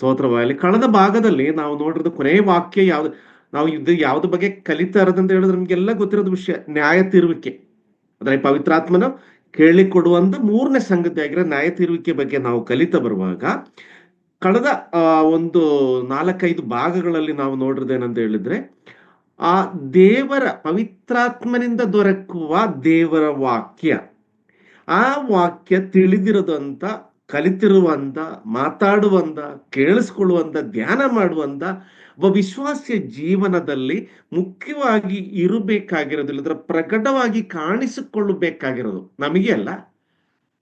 ಸ್ತೋತ್ರವಾಗಲಿ. ಕಳೆದ ಭಾಗದಲ್ಲಿ ನಾವು ನೋಡಿರೋದು ಕೊನೆಯ ವಾಕ್ಯ ಯಾವ್ದು, ನಾವು ಇದು ಯಾವ್ದು ಬಗ್ಗೆ ಕಲಿತಾ ಇರೋದಂತ ಹೇಳಿದ್ರೆ ನಮ್ಗೆಲ್ಲ ಗೊತ್ತಿರೋದು ವಿಷಯ ನ್ಯಾಯ ತೀರುವಿಕೆ. ಅಂದ್ರೆ ಪವಿತ್ರಾತ್ಮನ ಕೇಳಿಕೊಡುವಂತ ಮೂರನೇ ಸಂಗತಿ ಆಗಿರೋ ನ್ಯಾಯ ತೀರುವಿಕೆ ಬಗ್ಗೆ ನಾವು ಕಲಿತಾ ಬರುವಾಗ ಕಳೆದ ಒಂದು 4-5 ಭಾಗಗಳಲ್ಲಿ ನಾವು ನೋಡಿರೋದೇನಂತ ಹೇಳಿದ್ರೆ, ಆ ದೇವರ ಪವಿತ್ರಾತ್ಮನಿಂದ ದೊರಕುವ ದೇವರ ವಾಕ್ಯ, ಆ ವಾಕ್ಯ ತಿಳಿದಿರೋದಂತ, ಕಲಿತಿರುವಂತ, ಮಾತಾಡುವಂತ, ಕೇಳಿಸ್ಕೊಳ್ಳುವಂತ, ಧ್ಯಾನ ಮಾಡುವಂತ ಒಬ್ಬ ವಿಶ್ವಾಸಿಯ ಜೀವನದಲ್ಲಿ ಮುಖ್ಯವಾಗಿ ಇರಬೇಕಾಗಿರೋದಿಲ್ಲ, ಅದರ ಪ್ರಕಟವಾಗಿ ಕಾಣಿಸಿಕೊಳ್ಳಬೇಕಾಗಿರೋದು ನಮಗೆ ಅಲ್ಲ.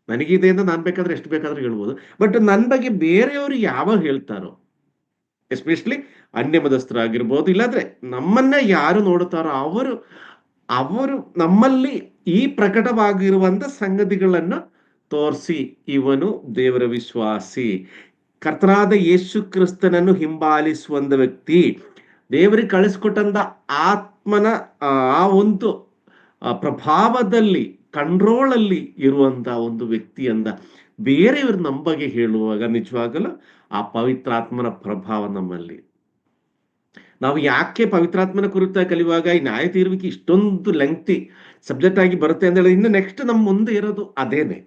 ನನಗಿದೆ ಅಂತ ನಾನು ಬೇಕಾದ್ರೆ ಎಷ್ಟು ಬೇಕಾದ್ರೂ ಹೇಳ್ಬೋದು. ಬಟ್ ನನ್ನ ಬಗ್ಗೆ ಬೇರೆಯವರು ಯಾವಾಗ ಹೇಳ್ತಾರೋ, ಎಸ್ಪೆಷಲಿ ಅನ್ಯ ಮತಸ್ಥರಾಗಿರ್ಬೋದು, ಇಲ್ಲಾಂದ್ರೆ ನಮ್ಮನ್ನ ಯಾರು ನೋಡುತ್ತಾರೋ ಅವರು ಅವರು ನಮ್ಮಲ್ಲಿ ಈ ಪ್ರಕಟವಾಗಿರುವಂತ ಸಂಗತಿಗಳನ್ನು ತೋರಿಸಿ, ಇವನು ದೇವರ ವಿಶ್ವಾಸಿ, ಕರ್ತನಾದ ಯೇಸು ಕ್ರಿಸ್ತನನ್ನು ಹಿಂಬಾಲಿಸುವಂತ ವ್ಯಕ್ತಿ, ದೇವರಿಗೆ ಕಳಿಸ್ಕೊಟ್ಟಂತ ಆತ್ಮನ ಆ ಒಂದು ಪ್ರಭಾವದಲ್ಲಿ, ಕಂಟ್ರೋಲ್ ಅಲ್ಲಿ ಇರುವಂತ ಒಂದು ವ್ಯಕ್ತಿ ಅಂತ ಬೇರೆಯವರು ನಮ್ಮ ಬಗ್ಗೆ ಹೇಳುವಾಗ ನಿಜವಾಗಲೂ ಆ ಪವಿತ್ರಾತ್ಮನ ಪ್ರಭಾವ ನಮ್ಮಲ್ಲಿ. ನಾವು ಯಾಕೆ ಪವಿತ್ರಾತ್ಮನ ಕುರಿತಾಗಿ ಕಲಿಯುವಾಗ ಈ ನ್ಯಾಯ ತೀರುವಿಕೆ ಇಷ್ಟೊಂದು ಲೆಂಗ್ತಿ ಸಬ್ಜೆಕ್ಟ್ ಆಗಿ ಬರುತ್ತೆ ಅಂತ ಹೇಳಿದ್ರೆ, ಇನ್ನು ನೆಕ್ಸ್ಟ್ ನಮ್ಮ ಮುಂದೆ ಇರೋದು ಅದೇನೆ.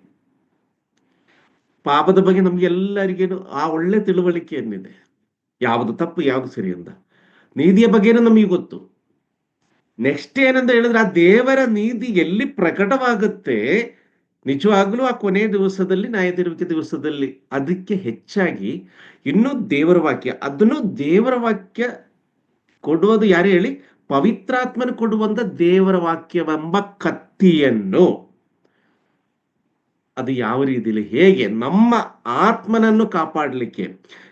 ಪಾಪದ ಬಗ್ಗೆ ನಮ್ಗೆ ಎಲ್ಲರಿಗೇನು ಆ ಒಳ್ಳೆ ತಿಳುವಳಿಕೆ ಏನಿದೆ, ಯಾವುದು ತಪ್ಪು ಯಾವುದು ಸರಿ ಅಂತ. ನೀತಿಯ ಬಗ್ಗೆನೂ ನಮಗೆ ಗೊತ್ತು. ನೆಕ್ಸ್ಟ್ ಏನಂತ ಹೇಳಿದ್ರೆ, ಆ ದೇವರ ನೀತಿ ಎಲ್ಲಿ ಪ್ರಕಟವಾಗುತ್ತೆ ನಿಜವಾಗ್ಲೂ ಆ ಕೊನೆಯ ದಿವಸದಲ್ಲಿ, ನ್ಯಾಯ ತೀರುವಿಕೆ ದಿವಸದಲ್ಲಿ. ಅದಕ್ಕೆ ಹೆಚ್ಚಾಗಿ ಇನ್ನು ದೇವರ ವಾಕ್ಯ, ಅದನ್ನು ದೇವರ ವಾಕ್ಯ ಕೊಡುವುದು ಯಾರು ಹೇಳಿ? ಪವಿತ್ರಾತ್ಮನ ಕೊಡುವಂತ ದೇವರ ವಾಕ್ಯವೆಂಬ ಕತ್ತಿಯನ್ನು, ಅದು ಯಾವ ರೀತಿಯಲ್ಲಿ, ಹೇಗೆ ನಮ್ಮ ಆತ್ಮನನ್ನು ಕಾಪಾಡಲಿಕ್ಕೆ.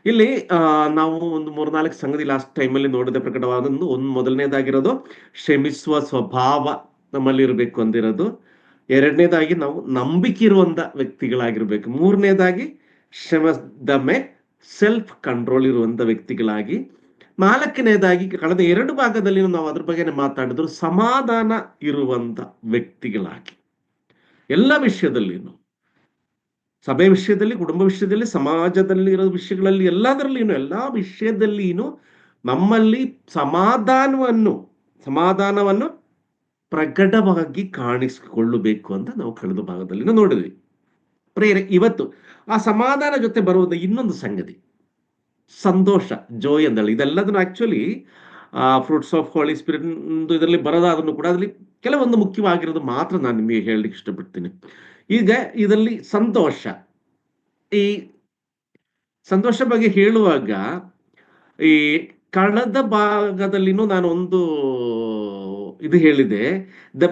ಇಲ್ಲಿ ನಾವು ಒಂದು 3-4 ಸಂಗತಿ ಲಾಸ್ಟ್ ಟೈಮಲ್ಲಿ ನೋಡಿದ ಪ್ರಕಟವಾದದ್ದು. ಒಂದು ಮೊದಲನೇದಾಗಿರೋದು ಕ್ಷಮಿಸುವ ಸ್ವಭಾವ ನಮ್ಮಲ್ಲಿ ಇರಬೇಕು ಅಂದಿರೋದು. ಎರಡನೇದಾಗಿ ನಾವು ನಂಬಿಕೆ ಇರುವಂತ ವ್ಯಕ್ತಿಗಳಾಗಿರ್ಬೇಕು. ಮೂರನೇದಾಗಿ ಕ್ಷಮದಮೆ ಸೆಲ್ಫ್ ಕಂಟ್ರೋಲ್ ಇರುವಂತ ವ್ಯಕ್ತಿಗಳಾಗಿ. ನಾಲ್ಕನೇದಾಗಿ ಕಳೆದ 2 ಭಾಗದಲ್ಲಿ ನಾವು ಅದ್ರ ಬಗ್ಗೆ ಮಾತಾಡಿದ್ರು, ಸಮಾಧಾನ ಇರುವಂತ ವ್ಯಕ್ತಿಗಳಾಗಿ. ಎಲ್ಲ ವಿಷಯದಲ್ಲಿನೂ, ಸಭೆ ವಿಷಯದಲ್ಲಿ, ಕುಟುಂಬ ವಿಷಯದಲ್ಲಿ, ಸಮಾಜದಲ್ಲಿ ಇರೋ ವಿಷಯಗಳಲ್ಲಿ, ಎಲ್ಲದರಲ್ಲಿನೂ, ಎಲ್ಲಾ ವಿಷಯದಲ್ಲಿನೂ ನಮ್ಮಲ್ಲಿ ಸಮಾಧಾನವನ್ನು ಪ್ರಕಟವಾಗಿ ಕಾಣಿಸಿಕೊಳ್ಳಬೇಕು ಅಂತ ನಾವು ಕಳೆದ ಭಾಗದಲ್ಲಿ ನೋಡಿದ್ವಿ. ಪ್ರೇರೆ ಇವತ್ತು ಆ ಸಮಾಧಾನ ಜೊತೆ ಬರುವುದು ಇನ್ನೊಂದು ಸಂಗತಿ, ಸಂತೋಷ, ಜೋಯ್ ಅಂದಳು. ಇದೆಲ್ಲದನ್ನು actually fruits of holy spirit ಇದರಲ್ಲಿ ಬರೋದಾದ್ರೂ ಕೂಡ ಅದರಲ್ಲಿ ಕೆಲವೊಂದು ಮುಖ್ಯವಾಗಿರೋದು ಮಾತ್ರ ನಾನು ನಿಮಗೆ ಹೇಳಲಿಕ್ಕೆ ಇಷ್ಟಪಡ್ತೀನಿ. ಈಗ ಇದರಲ್ಲಿ ಸಂತೋಷ, ಈ ಸಂತೋಷ ಬಗ್ಗೆ ಹೇಳುವಾಗ ಈ ಕಳೆದ ಭಾಗದಲ್ಲಿನೂ ನಾನು ಒಂದು ಇದು ಹೇಳಿದೆ, the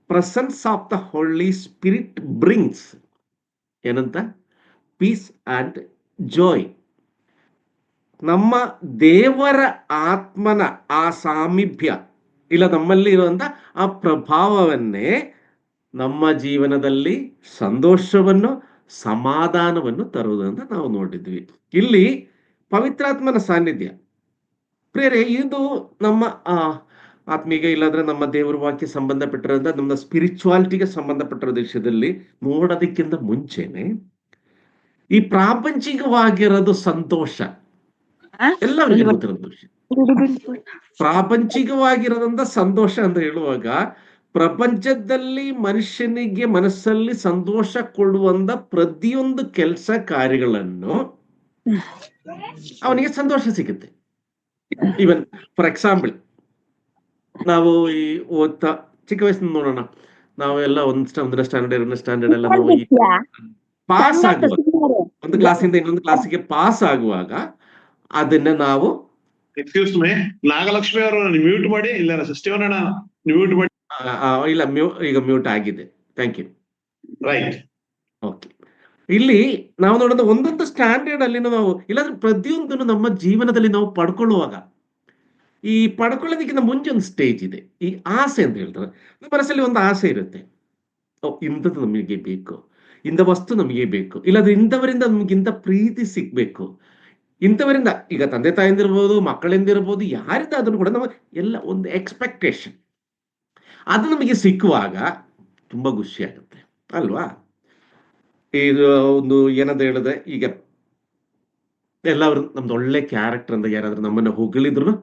presence of the Holy Spirit brings ಏನಂತ, ಪೀಸ್ ಅಂಡ್ ಜಾಯ್. ನಮ್ಮ ದೇವರ ಆತ್ಮನ ಆ ಸಾಮೀಪ್ಯ ಇಲ್ಲ, ನಮ್ಮಲ್ಲಿ ಇರುವಂತ ಆ ಪ್ರಭಾವವನ್ನೇ ನಮ್ಮ ಜೀವನದಲ್ಲಿ ಸಂತೋಷವನ್ನು, ಸಮಾಧಾನವನ್ನು ತರುವುದಂತ ನಾವು ನೋಡಿದ್ವಿ. ಇಲ್ಲಿ ಪವಿತ್ರಾತ್ಮನ ಸಾನ್ನಿಧ್ಯ ಪ್ರೇರೆ, ಇದು ನಮ್ಮ ಆತ್ಮೀಗೆ ಇಲ್ಲಾಂದ್ರೆ ನಮ್ಮ ದೇವರ ವಾಕ್ಯ ಸಂಬಂಧಪಟ್ಟಿರೋದ, ನಮ್ಮ ಸ್ಪಿರಿಚುವಾಲಿಟಿಗೆ ಸಂಬಂಧಪಟ್ಟಿರೋ ವಿಷಯದಲ್ಲಿ ನೋಡೋದಕ್ಕಿಂತ ಮುಂಚೆನೆ ಈ ಪ್ರಾಪಂಚಿಕವಾಗಿರೋದು ಸಂತೋಷ ಎಲ್ಲರಿಗೂ ಗೊತ್ತಿರೋದು ವಿಷಯ. ಪ್ರಾಪಂಚಿಕವಾಗಿರೋದಂತ ಸಂತೋಷ ಅಂತ ಹೇಳುವಾಗ, ಪ್ರಪಂಚದಲ್ಲಿ ಮನುಷ್ಯನಿಗೆ ಮನಸ್ಸಲ್ಲಿ ಸಂತೋಷ ಕೊಡುವಂತ ಪ್ರತಿಯೊಂದು ಕೆಲಸ ಕಾರ್ಯಗಳನ್ನು ಅವನಿಗೆ ಸಂತೋಷ ಸಿಗುತ್ತೆ. ಈವನ್ ಫಾರ್ ಎಕ್ಸಾಂಪಲ್, ನಾವು ಈ ಓದ್ತಾ ಚಿಕ್ಕ ವಯಸ್ಸಿನ ನೋಡೋಣ, ನಾವೆಲ್ಲ ಒಂದನೇ ಸ್ಟ್ಯಾಂಡರ್ಡ್ 2ನೇ ಸ್ಟ್ಯಾಂಡರ್ಡ್ ಎಲ್ಲ ನಾವು ಈ ಪಾಸ್ ಆಗುವಾಗ, ಒಂದು ಕ್ಲಾಸಿಂದ ಇನ್ನೊಂದು ಕ್ಲಾಸಿಗೆ ಪಾಸ್ ಆಗುವಾಗ ಅದನ್ನ ನಾವು, ಎಕ್ಸ್ಕ್ಯೂಸ್ ಮೀ, ನಾಗಲಕ್ಷ್ಮಿ ಅವರು ಮ್ಯೂಟ್ ಮಾಡಿ, ಇಲ್ಲ ಶಿವಣ್ಣ ಮ್ಯೂಟ್ ಮಾಡಿ. ಇಲ್ಲ, ಈಗ ಮ್ಯೂಟ್ ಆಗಿದೆ. Thank you. Right, okay. ಇಲ್ಲಿ ನಾವು ನೋಡೋದು ಒಂದೊಂದು ಸ್ಟ್ಯಾಂಡರ್ಡ್ ಅಲ್ಲಿ ನಾವು, ಇಲ್ಲಾಂದ್ರೆ ಪ್ರತಿಯೊಂದನ್ನು ನಮ್ಮ ಜೀವನದಲ್ಲಿ ನಾವು ಪಡ್ಕೊಳ್ಳುವಾಗ, ಈ ಪಡ್ಕೊಳ್ಳೋದಕ್ಕಿಂತ ಮುಂಚೆ ಒಂದು ಸ್ಟೇಜ್ ಇದೆ, ಈ ಆಸೆ ಅಂತ ಹೇಳ್ತಾರೆ. ನಮ್ಮ ಮನಸ್ಸಲ್ಲಿ ಒಂದು ಆಸೆ ಇರುತ್ತೆ, ಇಂಥದ್ದು ನಮಗೆ ಬೇಕು, ಇಂಥ ವಸ್ತು ನಮಗೆ ಬೇಕು, ಇಲ್ಲಾಂದ್ರೆ ಇಂಥವರಿಂದ ನಮ್ಗೆ ಇಂಥ ಪ್ರೀತಿ ಸಿಗ್ಬೇಕು, ಇಂಥವರಿಂದ, ಈಗ ತಂದೆ ತಾಯಿಂದಿರ್ಬೋದು, ಮಕ್ಕಳಿಂದಿರ್ಬೋದು, ಯಾರಿಂದ ಅದನ್ನು ಕೂಡ ನಾವು ಎಲ್ಲ ಒಂದು ಎಕ್ಸ್ಪೆಕ್ಟೇಷನ್, ಅದು ನಮಗೆ ಸಿಕ್ಕುವಾಗ ತುಂಬಾ ಖುಷಿ ಆಗುತ್ತೆ ಅಲ್ವಾ? ಇದು ಒಂದು ಏನಂತ ಹೇಳಿದ್ರೆ, ಈಗ ಎಲ್ಲವರು ನಮ್ದು ಒಳ್ಳೆ ಕ್ಯಾರೆಕ್ಟರ್ ಅಂತ ಯಾರಾದ್ರೂ ನಮ್ಮನ್ನ ಹೊಗಳಿದ್ರು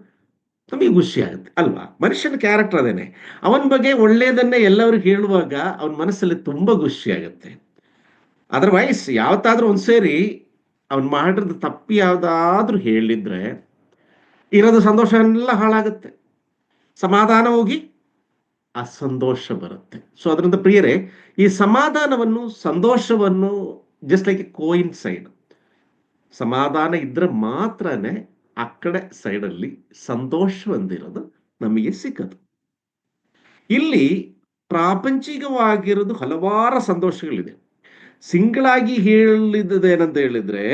ನಮಗೆ ಖುಷಿ ಆಗುತ್ತೆ ಅಲ್ವಾ? ಮನುಷ್ಯನ ಕ್ಯಾರೆಕ್ಟರ್ ಅದೇನೆ. ಅವನ ಬಗ್ಗೆ ಒಳ್ಳೆಯದನ್ನೇ ಎಲ್ಲರಿಗೂ ಹೇಳುವಾಗ ಅವನ ಮನಸ್ಸಲ್ಲಿ ತುಂಬಾ ಖುಷಿ ಆಗುತ್ತೆ. ಅದರ್ವೈಸ್ ಯಾವತ್ತಾದ್ರೂ ಒಂದ್ಸೇರಿ ಅವ್ನು ಮಾಡಿದ ತಪ್ಪು ಯಾವ್ದಾದ್ರೂ ಹೇಳಿದ್ರೆ ಇರೋದು ಸಂತೋಷ ಎಲ್ಲ ಹಾಳಾಗುತ್ತೆ. ಸಮಾಧಾನ ಹೋಗಿ ಅಸಂತೋಷ ಬರುತ್ತೆ. ಸೊ ಅದರಿಂದ ಪ್ರಿಯರೇ, ಈ ಸಮಾಧಾನವನ್ನು ಸಂತೋಷವನ್ನು ಜಸ್ಟ್ ಲೈಕ್ ಎ ಕೋಇನ್ಸೈಡ್, ಸಮಾಧಾನ ಇದ್ರೆ ಮಾತ್ರನೇ ಆ ಕಡೆ ಸೈಡಲ್ಲಿ ಸಂತೋಷ ಹೊಂದಿರೋದು ನಮಗೆ ಸಿಕ್ಕದು. ಇಲ್ಲಿ ಪ್ರಾಪಂಚಿಕವಾಗಿರೋದು ಹಲವಾರು ಸಂತೋಷಗಳಿದೆ. ಸಿಂಗಲ್ ಆಗಿ ಹೇಳಿದ್ದೇನಂತ ಹೇಳಿದ್ರೆ,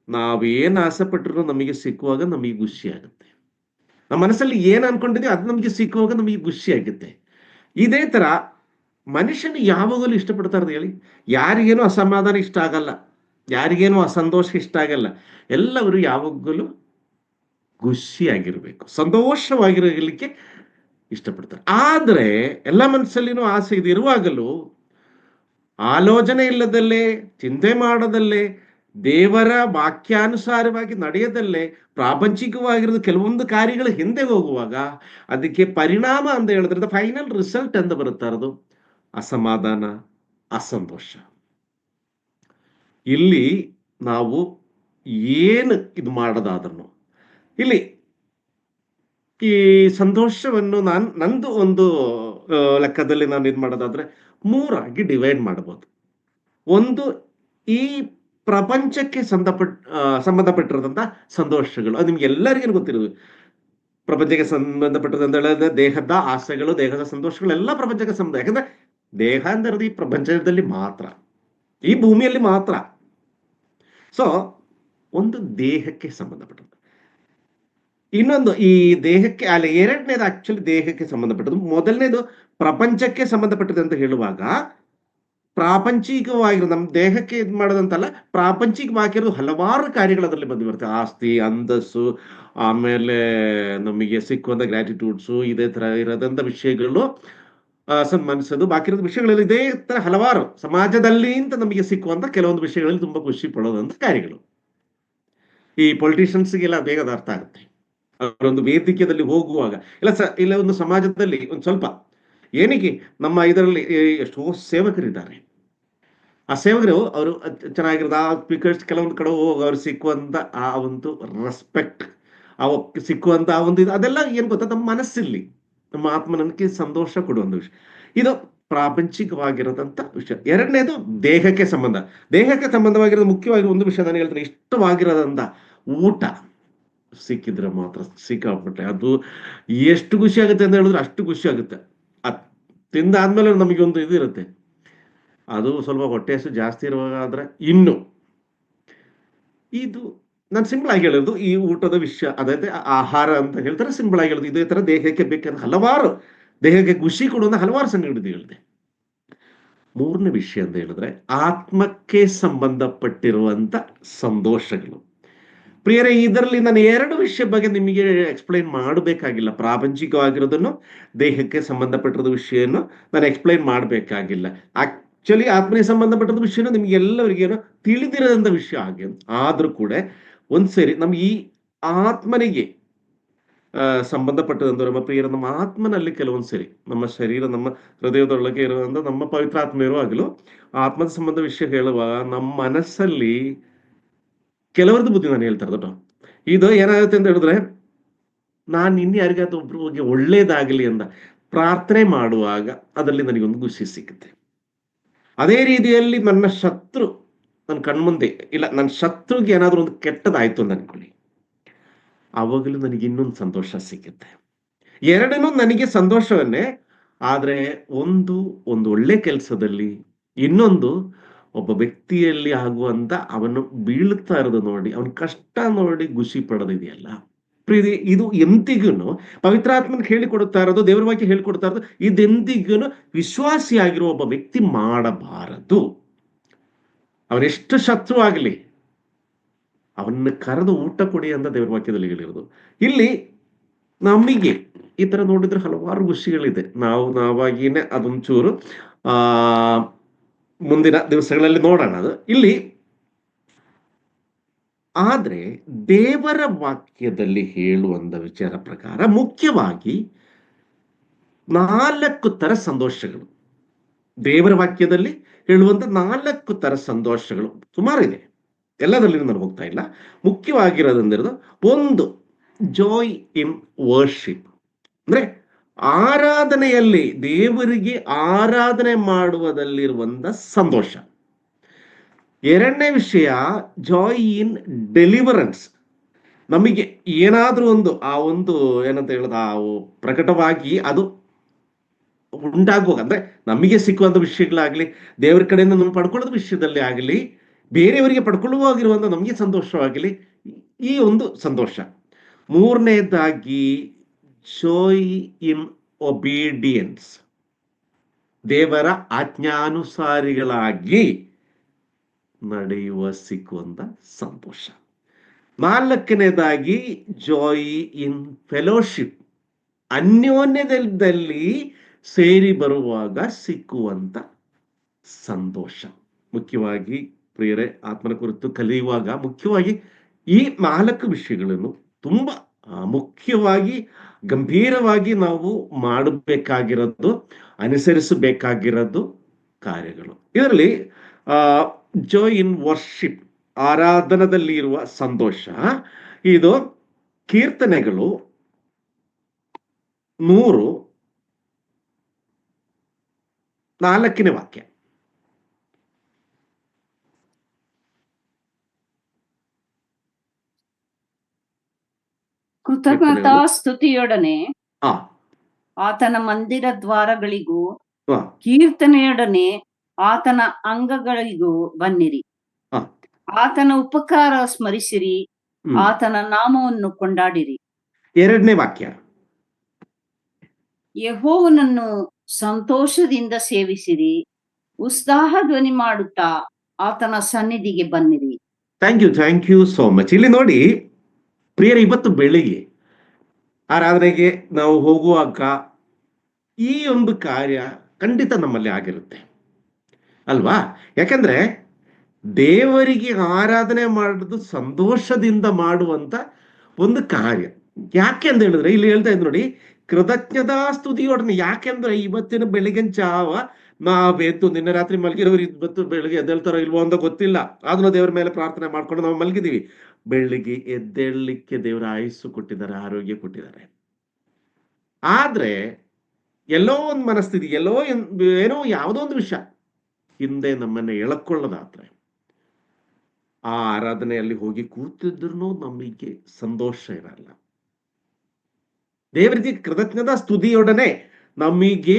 ನಾವೇನು ಆಸೆ ಪಟ್ಟರು ನಮಗೆ ಸಿಕ್ಕುವಾಗ ನಮಗೆ ಖುಷಿ ಆಗುತ್ತೆ. ನಮ್ಮ ಮನಸ್ಸಲ್ಲಿ ಏನು ಅನ್ಕೊಂಡಿದೀವಿ ಅದು ನಮಗೆ ಸಿಕ್ಕುವಾಗ ನಮಗೆ ಖುಷಿ ಆಗುತ್ತೆ. ಇದೇ ತರ ಮನುಷ್ಯನು ಯಾವಾಗಲೂ ಇಷ್ಟಪಡ್ತಾರೆ ಹೇಳಿ. ಯಾರಿಗೇನು ಅಸಮಾಧಾನ ಇಷ್ಟ ಆಗಲ್ಲ, ಯಾರಿಗೇನು ಅಸಂತೋಷ ಇಷ್ಟ ಆಗಲ್ಲ. ಎಲ್ಲವರು ಯಾವಾಗಲೂ ಖುಷಿಯಾಗಿರ್ಬೇಕು, ಸಂತೋಷವಾಗಿರಲಿಕ್ಕೆ ಇಷ್ಟಪಡ್ತಾರೆ. ಆದ್ರೆ ಎಲ್ಲ ಮನಸ್ಸಲ್ಲಿನೂ ಆಸೆ ಇದು ಇರುವಾಗಲೂ ಆಲೋಚನೆ ಇಲ್ಲದಲ್ಲೇ, ಚಿಂತೆ ಮಾಡದಲ್ಲೇ, ದೇವರ ವಾಕ್ಯಾನುಸಾರವಾಗಿ ನಡೆಯದಲ್ಲೇ ಪ್ರಾಪಂಚಿಕವಾಗಿರೋದು ಕೆಲವೊಂದು ಕಾರ್ಯಗಳು ಹಿಂದೆ ಹೋಗುವಾಗ ಅದಕ್ಕೆ ಪರಿಣಾಮ ಅಂತ ಹೇಳಿದ್ರೆ ಫೈನಲ್ ರಿಸಲ್ಟ್ ಅಂತ ಬರುತ್ತಾ ಇರೋದು ಅಸಮಾಧಾನ, ಅಸಂತೋಷ. ಇಲ್ಲಿ ನಾವು ಏನು ಇದು ಮಾಡೋದಾದ್ರೂ ಇಲ್ಲಿ ಈ ಸಂತೋಷವನ್ನು ನಂದು ಒಂದು ಲೆಕ್ಕದಲ್ಲಿ ನಾನು ಇದು ಮಾಡೋದಾದ್ರೆ ಮೂರಾಗಿ ಡಿವೈಡ್ ಮಾಡಬಹುದು. ಒಂದು, ಈ ಪ್ರಪಂಚಕ್ಕೆ ಸಂಬಂಧಪಟ್ಟಿರೋದಂತ ಸಂತೋಷಗಳು, ಅದು ನಿಮ್ಗೆ ಎಲ್ಲರಿಗೂ ಗೊತ್ತಿರೋದು. ಪ್ರಪಂಚಕ್ಕೆ ಸಂಬಂಧಪಟ್ಟದಂತ ಹೇಳಿದ್ರೆ ದೇಹದ ಆಸೆಗಳು, ದೇಹದ ಸಂತೋಷಗಳು ಎಲ್ಲ ಪ್ರಪಂಚಕ್ಕೆ ಸಂಬಂಧ. ಯಾಕಂದ್ರೆ ದೇಹ ಅಂದ್ರೆ ಈ ಪ್ರಪಂಚದಲ್ಲಿ ಮಾತ್ರ, ಈ ಭೂಮಿಯಲ್ಲಿ ಮಾತ್ರ. ಸೊ ಒಂದು ದೇಹಕ್ಕೆ ಸಂಬಂಧಪಟ್ಟದ್ದು, ಇನ್ನೊಂದು ಈ ದೇಹಕ್ಕೆ ಅಲ್ಲ, ಎರಡನೇದು ಆಕ್ಚುಲಿ ದೇಹಕ್ಕೆ ಸಂಬಂಧಪಟ್ಟದ್ದು. ಮೊದಲನೇದು ಪ್ರಪಂಚಕ್ಕೆ ಸಂಬಂಧಪಟ್ಟದ್ದು ಅಂತ ಹೇಳುವಾಗ ಪ್ರಾಪಂಚಿಕವಾಗಿರೋ ನಮ್ಮ ದೇಹಕ್ಕೆ ಇದು ಮಾಡೋದಂತಲ್ಲ, ಪ್ರಾಪಂಚಿಕವಾಗಿರೋದು ಹಲವಾರು ಕಾರ್ಯಗಳು ಅದರಲ್ಲಿ ಬಂದು ಬರುತ್ತೆ. ಆಸ್ತಿ, ಅಂತಸ್ತು, ಆಮೇಲೆ ನಮಗೆ ಸಿಕ್ಕುವಂತ ಗ್ರಾಟಿಟ್ಯೂಡ್ಸು, ಇದೇ ತರ ಇರೋದಂತ ವಿಷಯಗಳು, ಸನ್ಮಾನಿಸೋದು, ಬಾಕಿ ಇರೋದು ವಿಷಯಗಳಲ್ಲಿ ಇದೇ ತರ ಹಲವಾರು ಸಮಾಜದಲ್ಲಿ ಅಂತ ನಮಗೆ ಸಿಕ್ಕುವಂತ ಕೆಲವೊಂದು ವಿಷಯಗಳಲ್ಲಿ ತುಂಬಾ ಖುಷಿ ಪಡೋದಂತ ಕಾರ್ಯಗಳು. ಈ ಪೊಲಿಟಿಷಿಯನ್ಸ್ಗೆಲ್ಲ ಬೇಗ ಅದು ಅರ್ಥ ಆಗುತ್ತೆ. ಅವರೊಂದು ವೇದಿಕೆಯಲ್ಲಿ ಹೋಗುವಾಗ ಇಲ್ಲ ಒಂದು ಸಮಾಜದಲ್ಲಿ ಒಂದು ಸ್ವಲ್ಪ ಏನಕ್ಕೆ ನಮ್ಮ ಇದರಲ್ಲಿ ಎಷ್ಟೋ ಸೇವಕರಿದ್ದಾರೆ. ಆ ಸೇವಕರು ಅವರು ಚೆನ್ನಾಗಿರೋದು ಆ ಸ್ಪೀಕರ್ಸ್ ಕೆಲವೊಂದು ಕಡೆ ಹೋಗಿ ಅವ್ರು ಸಿಕ್ಕುವಂತ ಆ ಒಂದು ರೆಸ್ಪೆಕ್ಟ್, ಸಿಕ್ಕುವಂತ ಆ ಒಂದು ಇದು, ಅದೆಲ್ಲ ಏನ್ ಗೊತ್ತಾ, ನಮ್ಮ ಮನಸ್ಸಲ್ಲಿ ನಮ್ಮ ಆತ್ಮನಕ್ಕೆ ಸಂತೋಷ ಕೊಡುವಂತ ವಿಷಯ. ಇದು ಪ್ರಾಪಂಚಿಕವಾಗಿರೋದಂತ ವಿಷಯ. ಎರಡನೇದು ದೇಹಕ್ಕೆ ಸಂಬಂಧವಾಗಿರೋದು ಮುಖ್ಯವಾಗಿ ಒಂದು ವಿಷಯ ನಾನು ಹೇಳ್ತೇನೆ, ಇಷ್ಟವಾಗಿರೋದಂತ ಊಟ ಸಿಕ್ಕಿದ್ರೆ ಮಾತ್ರ ಸಿಕ್ಕಾಪಟ್ಟೆ ಅದು ಎಷ್ಟು ಖುಷಿ ಆಗುತ್ತೆ ಅಂತ ಹೇಳಿದ್ರೆ ಅಷ್ಟು ಖುಷಿ ಆಗುತ್ತೆ. ತಿಂದಾದ್ಮೇಲೆ ನಮಗೆ ಒಂದು ಇದು ಇರುತ್ತೆ, ಅದು ಸ್ವಲ್ಪ ಹೊಟ್ಟೆ ಹಸು ಜಾಸ್ತಿ ಇರುವಾಗ ಆದ್ರೆ ಇನ್ನು. ಇದು ನಾನು ಸಿಂಪಲ್ ಆಗಿ ಹೇಳೋದು ಈ ಊಟದ ವಿಷಯ, ಅದಾಯ್ತು ಆಹಾರ ಅಂತ ಹೇಳ್ತಾರೆ. ಸಿಂಪಲ್ ಆಗಿ ಹೇಳೋದು ಇದೇ ತರ ದೇಹಕ್ಕೆ ಬೇಕಾದ ಹಲವಾರು, ದೇಹಕ್ಕೆ ಖುಷಿ ಕೊಡುವಂತ ಹಲವಾರು ಸಂಗತಿ ಹೇಳಿದೆ. ಮೂರನೇ ವಿಷಯ ಅಂತ ಹೇಳಿದ್ರೆ ಆತ್ಮಕ್ಕೆ ಸಂಬಂಧಪಟ್ಟಿರುವಂತ ಸಂತೋಷಗಳು. ಪ್ರಿಯರೇ, ಇದರಲ್ಲಿ ನಾನು ಎರಡು ವಿಷಯ ಬಗ್ಗೆ ನಿಮಗೆ ಎಕ್ಸ್ಪ್ಲೈನ್ ಮಾಡಬೇಕಾಗಿಲ್ಲ. ಪ್ರಾಪಂಚಿಕವಾಗಿರೋದನ್ನು, ದೇಹಕ್ಕೆ ಸಂಬಂಧಪಟ್ಟಿರೋದು ವಿಷಯವನ್ನು ನಾನು ಎಕ್ಸ್ಪ್ಲೈನ್ ಮಾಡಬೇಕಾಗಿಲ್ಲ. ಆಕ್ಚುಲಿ ಆತ್ಮನಿಗೆ ಸಂಬಂಧಪಟ್ಟದ ವಿಷಯನ ನಿಮ್ಗೆ ಎಲ್ಲರಿಗೇನು ತಿಳಿದಿರೋದಂತ ವಿಷಯ ಆಗಿ ಆದ್ರೂ ಕೂಡ ಒಂದ್ಸರಿ ನಮ್ಗೆ ಈ ಆತ್ಮನಿಗೆ ಸಂಬಂಧಪಟ್ಟದಂತ ನಮ್ಮ ಪ್ರಿಯರ, ನಮ್ಮ ಆತ್ಮನಲ್ಲಿ ಕೆಲವೊಂದು ಸರಿ ನಮ್ಮ ಶರೀರ, ನಮ್ಮ ಹೃದಯದೊಳಗೆ ಇರುವಂತ ನಮ್ಮ ಪವಿತ್ರ ಆತ್ಮ ಇರುವಾಗಲೂ ಆತ್ಮದ ಸಂಬಂಧ ವಿಷಯ ಹೇಳುವಾಗ ನಮ್ಮ ಮನಸ್ಸಲ್ಲಿ ಕೆಲವರದ್ದು ಬುದ್ಧಿ ನಾನು ಹೇಳ್ತಾ ಇರೋದು ಇದು ಏನಾಗುತ್ತೆ ಅಂತ ಹೇಳಿದ್ರೆ, ನಾನು ಇನ್ನು ಯಾರಿಗಾದ್ರೂ ಒಬ್ರು ಹೋಗಿ ಒಳ್ಳೇದಾಗಲಿ ಅಂತ ಪ್ರಾರ್ಥನೆ ಮಾಡುವಾಗ ಅದರಲ್ಲಿ ನನಗೊಂದು ಖುಷಿ ಸಿಗುತ್ತೆ. ಅದೇ ರೀತಿಯಲ್ಲಿ ನನ್ನ ಶತ್ರು ನನ್ನ ಕಣ್ಮುಂದೆ ಇಲ್ಲ, ನನ್ನ ಶತ್ರುಗೆ ಏನಾದ್ರೂ ಒಂದು ಕೆಟ್ಟದಾಯ್ತು ಅಂತ ಅನ್ಕೊಳ್ಳಿ, ಆವಾಗಲೂ ನನಗೆ ಇನ್ನೊಂದು ಸಂತೋಷ ಸಿಗುತ್ತೆ. ಎರಡನ್ನೂ ನನಗೆ ಸಂತೋಷವನ್ನೇ. ಆದ್ರೆ ಒಂದು ಒಳ್ಳೆ ಕೆಲಸದಲ್ಲಿ, ಇನ್ನೊಂದು ಒಬ್ಬ ವ್ಯಕ್ತಿಯಲ್ಲಿ ಆಗುವಂತ ಅವನು ಬೀಳುತ್ತಾ ಇರೋದು ನೋಡಿ, ಅವನ ಕಷ್ಟ ನೋಡಿ ಖುಷಿ ಪಡೋದಿದೆಯಲ್ಲ ಪ್ರೀತಿ, ಇದು ಎಂದಿಗೂ ಪವಿತ್ರಾತ್ಮನ ಹೇಳಿಕೊಡುತ್ತಾ ಇರೋದು, ದೇವರ ವಾಕ್ಯ ಹೇಳಿಕೊಡ್ತಾ ಇರೋದು, ಇದೆಂದಿಗೂ ವಿಶ್ವಾಸಿಯಾಗಿರುವ ಒಬ್ಬ ವ್ಯಕ್ತಿ ಮಾಡಬಾರದು. ಅವನೆಷ್ಟು ಶತ್ರು ಆಗಲಿ ಅವನ್ನ ಕರೆದು ಊಟ ಕೊಡಿ ಅಂತ ದೇವರ ವಾಕ್ಯದಲ್ಲಿ ಹೇಳಿರೋದು. ಇಲ್ಲಿ ನಮಗೆ ಈ ತರ ನೋಡಿದ್ರೆ ಹಲವಾರು ಖುಷಿಗಳಿದೆ. ನಾವಾಗಿನೇ ಅದೊಂಚೂರು ಮುಂದಿನ ದಿವಸಗಳಲ್ಲಿ ನೋಡೋಣ. ಅದು ಇಲ್ಲಿ ಆದ್ರೆ ದೇವರ ವಾಕ್ಯದಲ್ಲಿ ಹೇಳುವಂತ ವಿಚಾರ ಪ್ರಕಾರ ಮುಖ್ಯವಾಗಿ 4 ತರ ಸಂತೋಷಗಳು. ದೇವರ ವಾಕ್ಯದಲ್ಲಿ ಹೇಳುವಂತ 4 ತರ ಸಂತೋಷಗಳು ಸುಮಾರಿದೆ. ಎಲ್ಲದರಲ್ಲಿ ನಾನು ಹೋಗ್ತಾ ಇಲ್ಲ. ಮುಖ್ಯವಾಗಿರೋದಂದಿರೋದು ಒಂದು, ಜಾಯ್ ಇನ್ ವರ್ಷಿಪ್, ಅಂದ್ರೆ ಆರಾಧನೆಯಲ್ಲಿ ದೇವರಿಗೆ ಆರಾಧನೆ ಮಾಡುವುದಲ್ಲಿರುವಂತ ಸಂತೋಷ. ಎರಡನೇ ವಿಷಯ, ಜಾಯ್ ಇನ್ ಡೆಲಿವರೆನ್ಸ್. ನಮಗೆ ಏನಾದ್ರೂ ಒಂದು ಏನಂತ ಹೇಳೋದು, ಪ್ರಕಟವಾಗಿ ಅದು ಉಂಟಾಗುವಾಗ, ಅಂದ್ರೆ ನಮಗೆ ಸಿಕ್ಕುವಂತ ವಿಷಯಗಳಾಗ್ಲಿ, ದೇವರ ಕಡೆಯಿಂದ ನಾವು ಪಡ್ಕೊಳ್ಳೋದ ವಿಷಯದಲ್ಲಿ ಆಗಲಿ, ಬೇರೆಯವರಿಗೆ ಪಡ್ಕೊಳ್ಳುವಾಗಿರುವಂತ ನಮಗೆ ಸಂತೋಷವಾಗಲಿ, ಈ ಒಂದು ಸಂತೋಷ. ಮೂರನೇದಾಗಿ, ಜಾಯ್ ಇನ್ ಒಬೀಡಿಯನ್ಸ್, ದೇವರ ಆಜ್ಞಾನುಸಾರಿಗಳಾಗಿ ನಡೆಯುವ ಸಿಕ್ಕುವಂತ ಸಂತೋಷ. ನಾಲ್ಕನೇದಾಗಿ, ಜಾಯ್ ಇನ್ ಫೆಲೋಶಿಪ್, ಅನ್ಯೋನ್ಯದಲ್ಲಿ ಸೇರಿ ಬರುವಾಗ ಸಿಕ್ಕುವಂತ ಸಂತೋಷ. ಮುಖ್ಯವಾಗಿ ಪ್ರಿಯರೇ, ಆತ್ಮನ ಕುರಿತು ಕಲಿಯುವಾಗ ಮುಖ್ಯವಾಗಿ ಈ 4 ವಿಷಯಗಳನ್ನು ತುಂಬಾ ಮುಖ್ಯವಾಗಿ ಗಂಭೀರವಾಗಿ ನಾವು ಮಾಡಬೇಕಾಗಿರೋದು, ಅನುಸರಿಸಬೇಕಾಗಿರೋದು ಕಾರ್ಯಗಳು. ಇದರಲ್ಲಿ ಜಾಯ್ ಇನ್ ವರ್ಷಿಪ್, ಆರಾಧನದಲ್ಲಿ ಇರುವ ಸಂತೋಷ, ಇದು ಕೀರ್ತನೆಗಳು 100 4ನೇ ವಾಕ್ಯ. ಕೃತಜ್ಞತಾ ಸ್ತುತಿಯೊಡನೆ ಆ ಆತನ ಮಂದಿರ ದ್ವಾರಗಳಿಗೂ ಆ, ಕೀರ್ತನೆಯೊಡನೆ ಆತನ ಅಂಗಗಳಿಗೂ ಬನ್ನಿರಿ. ಆ. ಆತನ ಉಪಕಾರ ಸ್ಮರಿಸಿರಿ, ಹ್ಮ್. ಆತನ ನಾಮವನ್ನು ಕೊಂಡಾಡಿರಿ. 2ನೇ ವಾಕ್ಯ. ಯೆಹೋವನನ್ನು ಸಂತೋಷದಿಂದ ಸೇವಿಸಿರಿ, ಉತ್ಸಾಹ ಧ್ವನಿ ಮಾಡುತ್ತಾ ಆತನ ಸನ್ನಿಧಿಗೆ ಬನ್ನಿರಿ. Thank you so much. ಇಲ್ಲಿ ನೋಡಿ ಪ್ರಿಯರೇ, ಇವತ್ತು ಬೆಳಿಗ್ಗೆ ಆರಾಧನೆಗೆ ನಾವು ಹೋಗುವಾಗ ಈ ಒಂದು ಕಾರ್ಯ ಖಂಡಿತ ನಮ್ಮಲ್ಲಿ ಆಗಿರುತ್ತೆ ಅಲ್ವಾ? ಯಾಕಂದ್ರೆ ದೇವರಿಗೆ ಆರಾಧನೆ ಮಾಡುವುದು ಸಂತೋಷದಿಂದ ಮಾಡುವಂತ ಒಂದು ಕಾರ್ಯ. ಯಾಕೆ ಅಂತ ಹೇಳಿದ್ರೆ, ಇಲ್ಲಿ ಹೇಳ್ತಾ ಇದ್ ನೋಡಿ, ಕೃತಜ್ಞತಾ ಸ್ತುತಿಯೊಡನೆ. ಯಾಕೆಂದ್ರೆ ಇವತ್ತಿನ ಬೆಳಗಿನ ಜಾವ ನಾವೆದ್ದು, ನಿನ್ನೆ ರಾತ್ರಿ ಮಲಗಿರೋರು ಇವತ್ತು ಬೆಳಿಗ್ಗೆ ಎದ್ದೇಳ್ತಾರೋ ಇಲ್ವೋ ಅಂತ ಗೊತ್ತಿಲ್ಲ, ಆದ್ರೂ ದೇವರ ಮೇಲೆ ಪ್ರಾರ್ಥನೆ ಮಾಡ್ಕೊಂಡು ನಾವು ಮಲಗಿದೀವಿ. ಬೆಳಿಗ್ಗೆ ಎದ್ದೇಳಲಿಕ್ಕೆ ದೇವರ ಆಯುಸ್ಸು ಕೊಟ್ಟಿದ್ದಾರೆ, ಆರೋಗ್ಯ ಕೊಟ್ಟಿದ್ದಾರೆ. ಆದ್ರೆ ಎಲ್ಲೋ ಒಂದು ಮನಸ್ಥಿತಿ, ಏನೋ ಯಾವುದೋ ಒಂದು ವಿಷಯ ಹಿಂದೆ ನಮ್ಮನ್ನ ಎಳಕೊಳ್ಳೋದಾದ್ರೆ, ಆ ಆರಾಧನೆಯಲ್ಲಿ ಹೋಗಿ ಕೂತಿದ್ರು ನಮಗೆ ಸಂತೋಷ ಇರಲ್ಲ. ದೇವರಿಗೆ ಕೃತಜ್ಞತಾ ಸ್ತುತಿಯೊಡನೆ ನಮಗೆ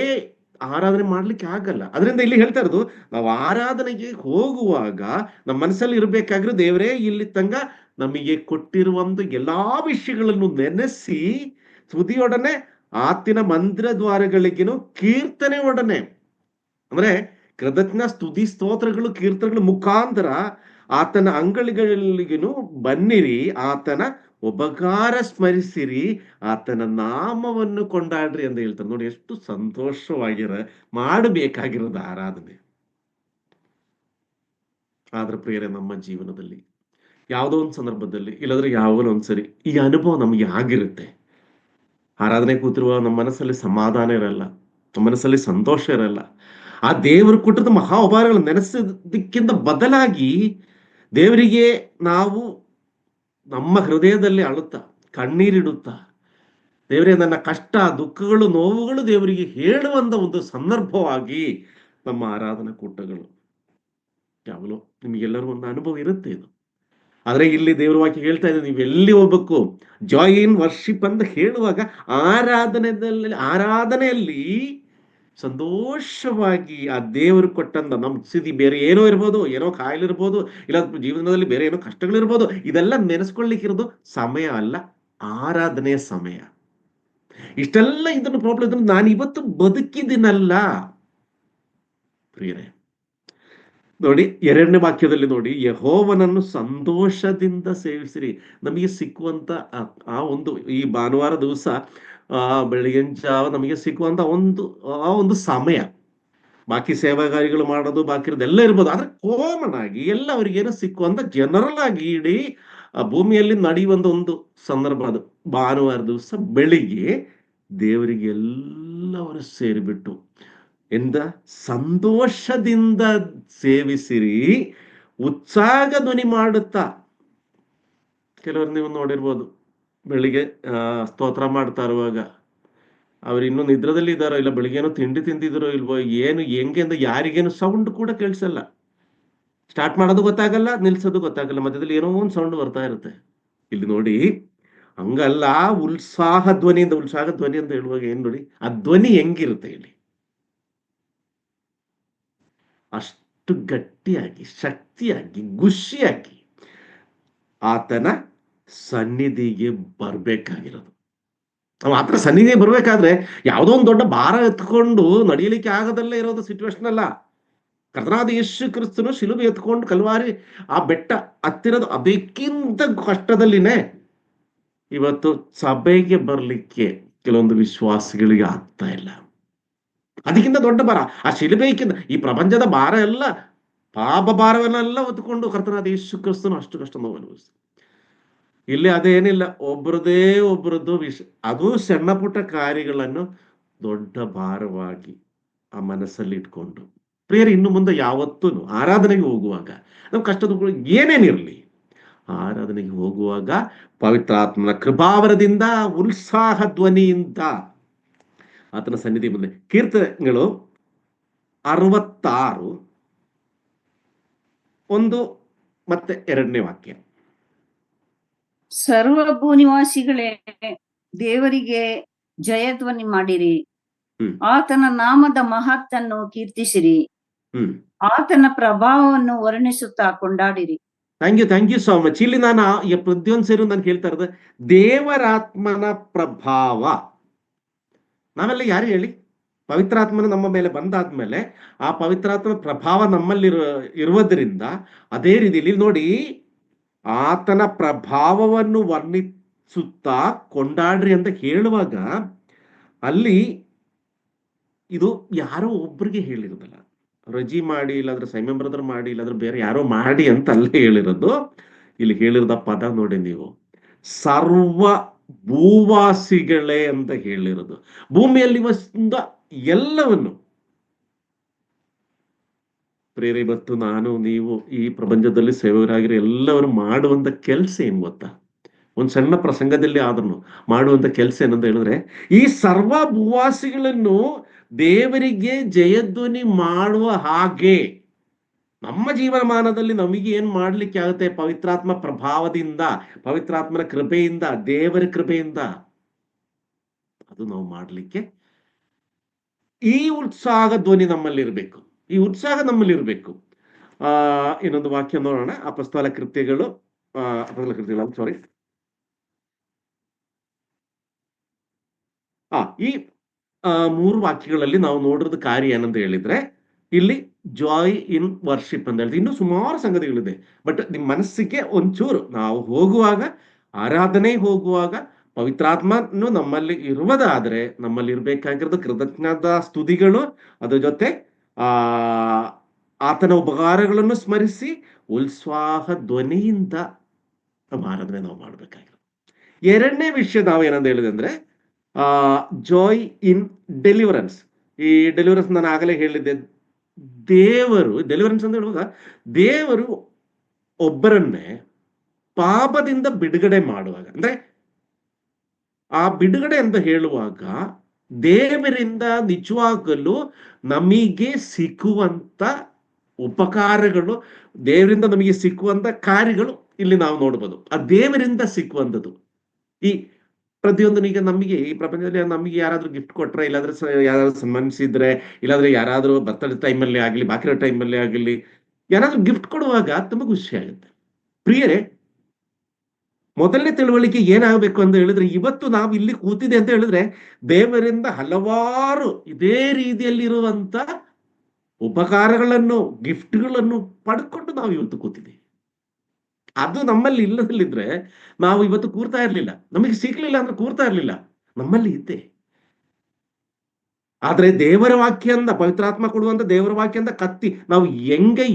ಆರಾಧನೆ ಮಾಡ್ಲಿಕ್ಕೆ ಆಗಲ್ಲ. ಅದರಿಂದ ಇಲ್ಲಿ ಹೇಳ್ತಾ ಇರೋದು, ನಾವು ಆರಾಧನೆಗೆ ಹೋಗುವಾಗ ನಮ್ಮ ಮನಸ್ಸಲ್ಲಿ ಇರಬೇಕಾಗಿರೋ, ದೇವರೇ ಇಲ್ಲಿ ತನಕ ನಮಗೆ ಕೊಟ್ಟಿರುವಂತ ಎಲ್ಲಾ ವಿಷಯಗಳನ್ನು ನೆನೆಸಿ ಸ್ತುತಿಯೊಡನೆ ಆತನ ಮಂದಿರ ದ್ವಾರಗಳಿಗೇನು ಕೀರ್ತನೆ ಒಡನೆ, ಅಂದ್ರೆ ಕೃತಜ್ಞ ಸ್ತುತಿ ಸ್ತೋತ್ರಗಳು ಕೀರ್ತನೆಗಳ ಮುಖಾಂತರ ಆತನ ಅಂಗಳಿಗಳಿಗೇನು ಬನ್ನಿರಿ, ಆತನ ಉಪಕಾರ ಸ್ಮರಿಸಿರಿ, ಆತನ ನಾಮವನ್ನು ಕೊಂಡಾಡ್ರಿ ಅಂತ ಹೇಳ್ತಾರೆ. ನೋಡಿ ಎಷ್ಟು ಮಾಡಬೇಕಾಗಿರೋದು ಆರಾಧನೆ. ಆದ್ರೆ ಪ್ರಿಯರೇ, ನಮ್ಮ ಜೀವನದಲ್ಲಿ ಯಾವುದೋ ಒಂದು ಸಂದರ್ಭದಲ್ಲಿ, ಇಲ್ಲಾಂದ್ರೆ ಯಾವಾಗಲೂ ಒಂದ್ಸರಿ ಈ ಅನುಭವ ನಮಗೆ ಆಗಿರುತ್ತೆ. ಆರಾಧನೆ ಕೂತಿರುವ ನಮ್ಮ ಮನಸ್ಸಲ್ಲಿ ಸಮಾಧಾನ ಇರಲ್ಲ, ನಮ್ಮ ಮನಸ್ಸಲ್ಲಿ ಸಂತೋಷ ಇರಲ್ಲ. ಆ ದೇವರು ಕೊಟ್ಟದ ಮಹಾ ಉಪಕಾರಗಳನ್ನು ನೆನೆಸೋದಕ್ಕಿಂತ ಬದಲಾಗಿ ದೇವರಿಗೆ ನಾವು ನಮ್ಮ ಹೃದಯದಲ್ಲಿ ಅಳುತ್ತಾ, ಕಣ್ಣೀರಿಡುತ್ತಾ, ದೇವರೇ ನನ್ನ ಕಷ್ಟ, ದುಃಖಗಳು, ನೋವುಗಳು ದೇವರಿಗೆ ಹೇಳುವಂತ ಒಂದು ಸಂದರ್ಭವಾಗಿ ನಮ್ಮ ಆರಾಧನಾ ಕೂಟಗಳು ಯಾವಾಗಲೂ, ನಿಮಗೆಲ್ಲರೂ ಒಂದು ಅನುಭವ ಇರುತ್ತೆ ಇದು. ಆದ್ರೆ ಇಲ್ಲಿ ದೇವರ ವಾಕ್ಯ ಹೇಳ್ತಾ ಇದೆ, ನೀವು ಎಲ್ಲಿ ಹೋಗ್ಬೇಕು, ಜಾಯ್ ಇನ್ ವರ್ಷಿಪ್ ಅಂತ ಹೇಳುವಾಗ ಆರಾಧನೆಯಲ್ಲಿ ಸಂತೋಷವಾಗಿ ಆ ದೇವರು ಕೊಟ್ಟಂತ ನಮ್ಮ ಸ್ಥಿತಿ, ಬೇರೆ ಏನೋ ಇರ್ಬೋದು, ಏನೋ ಕಾಯಿಲೆ ಇರ್ಬೋದು, ಇಲ್ಲ ಜೀವನದಲ್ಲಿ ಬೇರೆ ಏನೋ ಕಷ್ಟಗಳಿರ್ಬೋದು, ಇದೆಲ್ಲ ನೆನೆಸ್ಕೊಳ್ಳಿಕ್ಕಿರೋದು ಸಮಯ ಅಲ್ಲ, ಆರಾಧನೆಯ ಸಮಯ. ಇಷ್ಟೆಲ್ಲ ಇದನ್ನು ಪ್ರಾಬ್ಲಮ್ ಇದ್ರೆ ನಾನು ಇವತ್ತು ಬದುಕಿದ್ದೀನಲ್ಲ ಪ್ರಿಯರೇ. ನೋಡಿ 2ನೇ ವಾಕ್ಯದಲ್ಲಿ ನೋಡಿ, ಯೆಹೋವನನ್ನು ಸಂತೋಷದಿಂದ ಸೇವಿಸಿರಿ. ನಮಗೆ ಸಿಕ್ಕುವಂತ ಆ ಒಂದು ಈ ಭಾನುವಾರ ದಿವಸ ಬೆಳಗಿನ ಜಾವ ನಮಗೆ ಸಿಕ್ಕುವಂತ ಒಂದು ಸಮಯ, ಬಾಕಿ ಸೇವಾಗಾರಿಗಳು ಮಾಡೋದು ಬಾಕಿ ಇರೋದೆಲ್ಲ ಇರ್ಬೋದು, ಆದ್ರೆ ಕಾಮನ್ ಆಗಿ ಎಲ್ಲವರಿಗೇನೋ ಸಿಕ್ಕುವಂತ ಜನರಲ್ ಆಗಿ ಇಡೀ ಆ ಭೂಮಿಯಲ್ಲಿ ನಡೆಯುವಂತ ಒಂದು ಸಂದರ್ಭ ಅದು. ಭಾನುವಾರ ದಿವಸ ಬೆಳಿಗ್ಗೆ ದೇವರಿಗೆ ಎಲ್ಲವರು ಸೇರಿಬಿಟ್ಟು ಎಂದ ಸಂತೋಷದಿಂದ ಸೇವಿಸಿರಿ, ಉತ್ಸಾಹ ಧ್ವನಿ ಮಾಡುತ್ತಾ. ಕೆಲವರು ನೀವು ನೋಡಿರ್ಬೋದು, ಬೆಳಿಗ್ಗೆ ಸ್ತೋತ್ರ ಮಾಡ್ತಾ ಇರುವಾಗ ಅವ್ರು ಇನ್ನೂ ನಿದ್ರದಲ್ಲಿ ಇದ್ದಾರೋ ಇಲ್ಲ, ಬೆಳಿಗ್ಗೆನೋ ತಿಂಡಿ ತಿಂದಿದ್ರೋ ಇಲ್ವೋ, ಏನು ಹೆಂಗೆ ಅಂತ ಯಾರಿಗೇನು ಸೌಂಡ್ ಕೂಡ ಕೇಳಿಸಲ್ಲ. ಸ್ಟಾರ್ಟ್ ಮಾಡೋದು ಗೊತ್ತಾಗಲ್ಲ, ನಿಲ್ಸೋದು ಗೊತ್ತಾಗಲ್ಲ, ಮಧ್ಯದಲ್ಲಿ ಏನೋ ಒಂದು ಸೌಂಡ್ ಬರ್ತಾ ಇರುತ್ತೆ. ಇಲ್ಲಿ ನೋಡಿ, ಹಂಗಲ್ಲ, ಉತ್ಸಾಹ ಧ್ವನಿ ಅಂತ ಹೇಳುವಾಗ ಏನ್ ನೋಡಿ, ಆ ಧ್ವನಿ ಹೆಂಗಿರುತ್ತೆ ಇಲ್ಲಿ, ಅಷ್ಟು ಗಟ್ಟಿಯಾಗಿ, ಶಕ್ತಿಯಾಗಿ, ಖುಷಿಯಾಗಿ ಆತನ ಸನ್ನಿಧಿಗೆ ಬರ್ಬೇಕಾಗಿರೋದು. ನಾವು ಆತರ ಸನ್ನಿಧಿಗೆ ಬರ್ಬೇಕಾದ್ರೆ ಯಾವುದೋ ಒಂದು ದೊಡ್ಡ ಭಾರ ಎತ್ಕೊಂಡು ನಡೆಯಲಿಕ್ಕೆ ಆಗದಲ್ಲೇ ಇರೋದು ಸಿಚುವೇಶನ್ ಅಲ್ಲ. ಕರ್ತನಾದ ಯೇಸು ಕ್ರಿಸ್ತನು ಶಿಲುಬೆ ಎತ್ಕೊಂಡು ಕಲ್ವಾರಿ ಆ ಬೆಟ್ಟ ಹತ್ತಿರೋದು ಅದಕ್ಕಿಂತ ಕಷ್ಟದಲ್ಲಿನೇ ಇವತ್ತು ಸಭೆಗೆ ಬರ್ಲಿಕ್ಕೆ ಕೆಲವೊಂದು ವಿಶ್ವಾಸಿಗಳಿಗೆ ಆಗ್ತಾ ಇಲ್ಲ. ಅದಕ್ಕಿಂತ ದೊಡ್ಡ ಭಾರ, ಆ ಶಿಲುಬೆಗಿಂತ ಈ ಪ್ರಪಂಚದ ಭಾರ ಎಲ್ಲ, ಪಾಪ ಭಾರವನ್ನೆಲ್ಲ ಹೊತ್ಕೊಂಡು ಕರ್ತನಾದ ಯೇಸು ಕ್ರಿಸ್ತನು ಅಷ್ಟು ಕಷ್ಟ ನೋವು ಅನುಭವಿಸ್ತಾರೆ. ಇಲ್ಲಿ ಅದೇನಿಲ್ಲ, ಒಬ್ಬರದ್ದು ಅದು ಸಣ್ಣ ಪುಟ್ಟ ಕಾರ್ಯಗಳನ್ನು ದೊಡ್ಡ ಭಾರವಾಗಿ ಆ ಮನಸ್ಸಲ್ಲಿ ಇಟ್ಕೊಂಡು, ಪ್ರಿಯರು, ಇನ್ನು ಮುಂದೆ ಯಾವತ್ತೂ ಆರಾಧನೆಗೆ ಹೋಗುವಾಗ ನಾವು ಕಷ್ಟದ ಏನೇನಿರಲಿ, ಆರಾಧನೆಗೆ ಹೋಗುವಾಗ ಪವಿತ್ರಾತ್ಮನ ಕೃಪಾವರದಿಂದ ಉತ್ಸಾಹ ಧ್ವನಿಯಿಂದ ಆತನ ಸನ್ನಿಧಿ ಮುಂದೆ. ಕೀರ್ತನೆಗಳು 66 1 ಮತ್ತೆ 2ನೇ ವಾಕ್ಯ. ಸರ್ವ ಭೂನಿವಾಸಿಗಳೇ, ದೇವರಿಗೆ ಜಯಧ್ವನಿ ಮಾಡಿರಿ, ಆತನ ನಾಮದ ಮಹತ್ತನ್ನು ಕೀರ್ತಿಸಿರಿ, ಆತನ ಪ್ರಭಾವವನ್ನು ವರ್ಣಿಸುತ್ತಾ ಕೊಂಡಾಡಿರಿ. Thank you so much. ಇಲ್ಲಿ ನಾನು ಪ್ರತಿಯೊಂದು ಸೇರಿ ನಾನು ಹೇಳ್ತಾ ಇರೋದು ದೇವರಾತ್ಮನ ಪ್ರಭಾವ. ನಾವೆಲ್ಲ ಯಾರು ಹೇಳಿ, ಪವಿತ್ರಾತ್ಮನ ನಮ್ಮ ಮೇಲೆ ಬಂದಾದ್ಮೇಲೆ ಆ ಪವಿತ್ರಾತ್ಮನ ಪ್ರಭಾವ ನಮ್ಮಲ್ಲಿ ಇರುವುದರಿಂದ, ಅದೇ ರೀತಿಯಲ್ಲಿ ನೋಡಿ, ಆತನ ಪ್ರಭಾವವನ್ನು ವರ್ಣಿಸುತ್ತಾ ಕೊಂಡಾಡ್ರಿ ಅಂತ ಹೇಳುವಾಗ ಅಲ್ಲಿ ಇದು ಯಾರೋ ಒಬ್ರಿಗೆ ಹೇಳಿರೋದಲ್ಲ, ರಜಿ ಮಾಡಿ, ಇಲ್ಲಾಂದ್ರೆ ಸೈಮನ್ ಬ್ರದರ್ ಮಾಡಿ, ಇಲ್ಲಾಂದ್ರೆ ಬೇರೆ ಯಾರೋ ಮಾಡಿ ಅಂತ ಅಲ್ಲೇ ಹೇಳಿರೋದು. ಇಲ್ಲಿ ಹೇಳಿರೋದ ಪದ ನೋಡಿ ನೀವು, ಸರ್ವ ಭೂವಾಸಿಗಳೇ ಅಂತ ಹೇಳಿರೋದು. ಭೂಮಿಯಲ್ಲಿ ಎಲ್ಲವನ್ನು ಪ್ರೇರೆ, ಇವತ್ತು ನಾನು ನೀವು ಈ ಪ್ರಪಂಚದಲ್ಲಿ ಸೇವಕರಾಗಿರೋ ಎಲ್ಲವರು ಮಾಡುವಂತ ಕೆಲಸ ಏನ್ ಗೊತ್ತಾ? ಒಂದು ಸಣ್ಣ ಪ್ರಸಂಗದಲ್ಲಿ ಆದ್ರೂ ಮಾಡುವಂತ ಕೆಲಸ ಏನಂತ ಹೇಳಿದ್ರೆ, ಈ ಸರ್ವ ಭೂವಾಸಿಗಳನ್ನು ದೇವರಿಗೆ ಜಯಧ್ವನಿ ಮಾಡುವ ಹಾಗೆ ನಮ್ಮ ಜೀವನಮಾನದಲ್ಲಿ ನಮಗೆ ಏನ್ ಮಾಡ್ಲಿಕ್ಕೆ ಆಗುತ್ತೆ, ಪವಿತ್ರಾತ್ಮ ಪ್ರಭಾವದಿಂದ, ಪವಿತ್ರಾತ್ಮನ ಕೃಪೆಯಿಂದ, ದೇವರ ಕೃಪೆಯಿಂದ ಅದು ನಾವು ಮಾಡ್ಲಿಕ್ಕೆ ಈ ಉತ್ಸಾಹ ಧ್ವನಿ ನಮ್ಮಲ್ಲಿರ್ಬೇಕು, ಈ ಉತ್ಸಾಹ ನಮ್ಮಲ್ಲಿರ್ಬೇಕು. ಇನ್ನೊಂದು ವಾಕ್ಯ ನೋಡೋಣ. ಅಪೊಸ್ತಲ ಕೃತ್ಯಗಳು ಸಾರಿ, ಈ 3 ವಾಕ್ಯಗಳಲ್ಲಿ ನಾವು ನೋಡಿರೋದು ಕಾರ್ಯ ಏನಂತ ಹೇಳಿದ್ರೆ, ಇಲ್ಲಿ ಜಾಯ್ ಇನ್ ವರ್ಷಿಪ್ ಅಂತ ಹೇಳಿದ್ರೆ, ಇನ್ನೂ ಸುಮಾರು ಸಂಗತಿಗಳಿದೆ. ಬಟ್ ನಿಮ್ಮ ಮನಸ್ಸಿಗೆ ಒಂಚೂರು, ನಾವು ಹೋಗುವಾಗ, ಆರಾಧನೆ ಹೋಗುವಾಗ ಪವಿತ್ರಾತ್ಮನು ನಮ್ಮಲ್ಲಿ ಇರುವುದಾದ್ರೆ, ನಮ್ಮಲ್ಲಿ ಇರ್ಬೇಕಾಗಿರೋದು ಕೃತಜ್ಞತಾ ಸ್ತುತಿಗಳು, ಅದ್ರ ಜೊತೆ ಆತನ ಉಪಕಾರಗಳನ್ನು ಸ್ಮರಿಸಿ ಉತ್ಸಾಹ ಧ್ವನಿಯಿಂದ ನಮ್ಮ ಆರಾಧನೆ ನಾವು ಮಾಡ್ಬೇಕಾಗಿರೋದು. 2ನೇ ವಿಷಯ ನಾವು ಏನಂತ ಹೇಳಿದೆ ಅಂದ್ರೆ, ಜಾಯ್ ಇನ್ ಡೆಲಿವರೆನ್ಸ್. ಈ ಡೆಲಿವರೆನ್ಸ್ ನಾನು ಆಗಲೇ ಹೇಳಿದ್ದೆ, ಡೆಲಿವರೆನ್ಸ್ ಅಂತ ಹೇಳುವಾಗ ದೇವರು ಒಬ್ಬರನ್ನೇ ಪಾಪದಿಂದ ಬಿಡುಗಡೆ ಮಾಡುವಾಗ, ಅಂದ್ರೆ ಆ ಬಿಡುಗಡೆ ಅಂತ ಹೇಳುವಾಗ ದೇವರಿಂದ ನಿಜವಾಗಲು ನಮಗೆ ಸಿಕ್ಕುವಂತ ಉಪಕಾರಗಳು, ದೇವರಿಂದ ನಮಗೆ ಸಿಕ್ಕುವಂತ ಕಾರ್ಯಗಳು ಇಲ್ಲಿ ನಾವು ನೋಡ್ಬೋದು. ಆ ದೇವರಿಂದ ಸಿಕ್ಕುವಂಥದ್ದು. ಈ ಪ್ರತಿಯೊಂದು, ಈಗ ನಮಗೆ ಈ ಪ್ರಪಂಚದಲ್ಲಿ ನಮಗೆ ಯಾರಾದ್ರೂ ಗಿಫ್ಟ್ ಕೊಟ್ರೆ, ಇಲ್ಲಾಂದ್ರೆ ಯಾರಾದ್ರೂ ಸನ್ಮಾನಿಸಿದ್ರೆ, ಇಲ್ಲಾಂದ್ರೆ ಯಾರಾದ್ರೂ ಬರ್ತಡೇ ಟೈಮಲ್ಲಿ ಆಗಲಿ, ಬಾಕಿರೋ ಟೈಮಲ್ಲಿ ಆಗಲಿ, ಯಾರಾದ್ರೂ ಗಿಫ್ಟ್ ಕೊಡುವಾಗ ತುಂಬಾ ಖುಷಿ ಆಗುತ್ತೆ. ಪ್ರಿಯರೇ, ಮೊದಲನೇ ತಿಳುವಳಿಕೆ ಏನಾಗಬೇಕು ಅಂತ ಹೇಳಿದ್ರೆ, ಇವತ್ತು ನಾವು ಇಲ್ಲಿ ಕೂತಿದೆ ಅಂತ ಹೇಳಿದ್ರೆ ದೇವರಿಂದ ಹಲವಾರು ಇದೇ ರೀತಿಯಲ್ಲಿರುವಂತ ಉಪಕಾರಗಳನ್ನು, ಗಿಫ್ಟ್ಗಳನ್ನು ಪಡ್ಕೊಂಡು ನಾವು ಇವತ್ತು ಕೂತಿದ್ದೀವಿ. ಅದು ನಮ್ಮಲ್ಲಿ ಇಲ್ಲದಲ್ಲಿದ್ರೆ ನಾವು ಇವತ್ತು ಕೂರ್ತಾ ಇರ್ಲಿಲ್ಲ. ನಮಗೆ ಸಿಗ್ಲಿಲ್ಲ ಅಂದ್ರೆ ಕೂರ್ತಾ ಇರ್ಲಿಲ್ಲ, ನಮ್ಮಲ್ಲಿ ಇದ್ದೆ. ಆದ್ರೆ ದೇವರ ವಾಕ್ಯದಿಂದ, ಪವಿತ್ರಾತ್ಮ ಕೊಡುವಂತ ದೇವರ ವಾಕ್ಯದಿಂದ ಕತ್ತಿ ನಾವು ಹೆಂಗೆ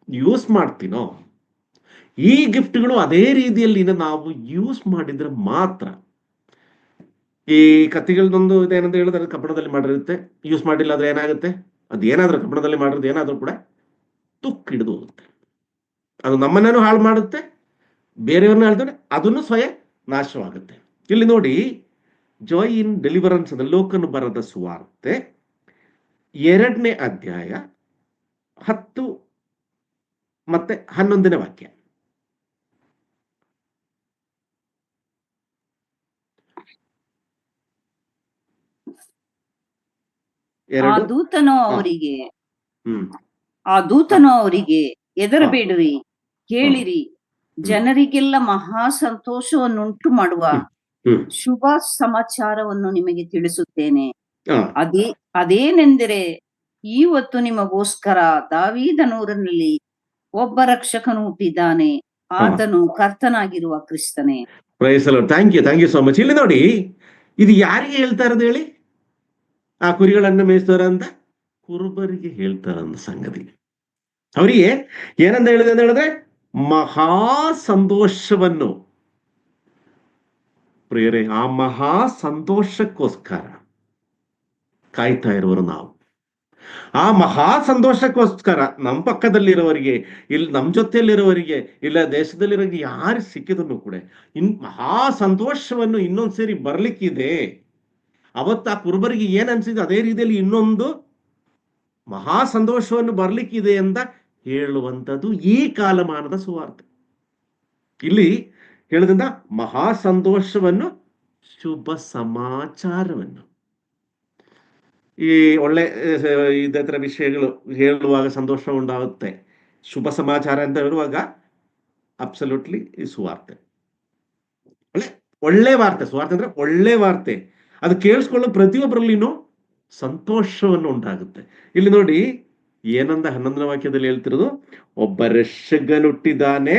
ಯೂಸ್ ಮಾಡ್ತೀನೋ, ಈ ಗಿಫ್ಟ್ಗಳು ಅದೇ ರೀತಿಯಲ್ಲಿ ನಾವು ಯೂಸ್ ಮಾಡಿದ್ರೆ ಮಾತ್ರ. ಈ ಕತ್ತಿಗಳದೊಂದು ಇದೇನಂತ ಹೇಳಿದ್ರೆ ಕಬ್ಬಣದಲ್ಲಿ ಮಾಡಿರುತ್ತೆ, ಯೂಸ್ ಮಾಡಿಲ್ಲ ಆದ್ರೆ ಏನಾಗುತ್ತೆ, ಅದೇನಾದ್ರೂ ಕಬ್ಬಣದಲ್ಲಿ ಮಾಡಿರೋದು ಏನಾದ್ರೂ ಕೂಡ ತುಕ್ಕಿಡಿದು ಹೋಗುತ್ತೆ. ಅದು ನಮ್ಮನ್ನೇನು ಹಾಳು ಮಾಡುತ್ತೆ, ಬೇರೆಯವ್ರನ್ನ ಹೇಳಿದ್ರೆ ಅದನ್ನು ಸ್ವಯಂ ನಾಶವಾಗುತ್ತೆ. ಇಲ್ಲಿ ನೋಡಿ, ಜಾಯ್ ಇನ್ ಡೆಲಿವರೆನ್ಸ್ ಅದ ಲೋಕನು ಬರದ ಸುವಾರ್ತೆ 2ನೇ ಅಧ್ಯಾಯ 10 ಮತ್ತೆ 11ನೇ ವಾಕ್ಯ. ಆ ದೂತನು ಅವರಿಗೆ ಹೆದರಬೇಡಿರಿ, ಕೇಳಿರಿ, ಜನರಿಗೆಲ್ಲ ಮಹಾ ಸಂತೋಷವನ್ನುಂಟು ಮಾಡುವ ಶುಭ ಸಮಾಚಾರವನ್ನು ನಿಮಗೆ ತಿಳಿಸುತ್ತೇನೆ. ಅದೇನೆಂದರೆ, ಇವತ್ತು ನಿಮಗೋಸ್ಕರ ದಾವೀದನೂರಿನಲ್ಲಿ ಒಬ್ಬ ರಕ್ಷಕನು ಹುಟ್ಟಿದ್ದಾನೆ, ಆತನು ಕರ್ತನಾಗಿರುವ ಕ್ರಿಸ್ತನೇ. Thank you so much. ಇಲ್ಲಿ ನೋಡಿ, ಇದು ಯಾರಿಗೆ ಹೇಳ್ತಾ ಇರೋದು ಹೇಳಿ? ಆ ಕುರಿಗಳನ್ನ ಮೇಯಿಸ್ತಾರಂತ ಕುರುಬರಿಗೆ ಹೇಳ್ತಾರಂತ ಸಂಗತಿ. ಅವರಿಗೆ ಏನಂತ ಹೇಳಿದೆ ಅಂತ ಹೇಳಿದ್ರೆ, ಮಹಾ ಸಂತೋಷವನ್ನು, ಪ್ರಿಯರೇ, ಆ ಮಹಾ ಸಂತೋಷಕ್ಕೋಸ್ಕರ ಕಾಯ್ತಾ ಇರುವರು ನಾವು. ಆ ಮಹಾ ಸಂತೋಷಕ್ಕೋಸ್ಕರ ನಮ್ಮ ಪಕ್ಕದಲ್ಲಿರೋವರಿಗೆ, ಇಲ್ಲಿ ನಮ್ಮ ಜೊತೆಯಲ್ಲಿರೋವರಿಗೆ, ಇಲ್ಲ ದೇಶದಲ್ಲಿರೋರಿಗೆ ಯಾರು ಸಿಕ್ಕಿದನ್ನು ಕೂಡ ಮಹಾ ಸಂತೋಷವನ್ನು ಇನ್ನೊಂದ್ಸರಿ ಬರ್ಲಿಕ್ಕಿದೆ. ಅವತ್ತು ಆ ಕುರುಬರಿಗೆ ಏನ್ ಅನ್ಸಿದೆ, ಅದೇ ರೀತಿಯಲ್ಲಿ ಇನ್ನೊಂದು ಮಹಾ ಸಂತೋಷವನ್ನು ಬರ್ಲಿಕ್ಕಿದೆ ಅಂತ ಹೇಳುವಂಥದ್ದು ಈ ಕಾಲಮಾನದ ಸುವಾರ್ತೆ. ಇಲ್ಲಿ ಹೇಳೋದ್ರಿಂದ ಮಹಾ ಸಂತೋಷವನ್ನು, ಶುಭ ಸಮಾಚಾರವನ್ನು, ಈ ಒಳ್ಳೆ ಇದೇ ತರ ವಿಷಯಗಳು ಹೇಳುವಾಗ ಸಂತೋಷ ಉಂಟಾಗುತ್ತೆ. ಶುಭ ಸಮಾಚಾರ ಅಂತ ಹೇಳುವಾಗ ಅಬ್ಸಲ್ಯೂಟ್ಲಿ ಈ ಸುವಾರ್ತೆ ಒಳ್ಳೆ ವಾರ್ತೆ. ಸುವಾರ್ತೆ ಅಂದ್ರೆ ಒಳ್ಳೆ ವಾರ್ತೆ. ಅದು ಕೇಳಿಸ್ಕೊಳ್ಳೋ ಪ್ರತಿಯೊಬ್ಬರಲ್ಲಿನೂ ಸಂತೋಷವನ್ನು ಉಂಟಾಗುತ್ತೆ. ಇಲ್ಲಿ ನೋಡಿ, ಏನಂದ 11ನೇ ವಾಕ್ಯದಲ್ಲಿ ಹೇಳ್ತಿರೋದು, ಒಬ್ಬ ರಕ್ಷಕನುಟ್ಟಿದ್ದಾನೆ,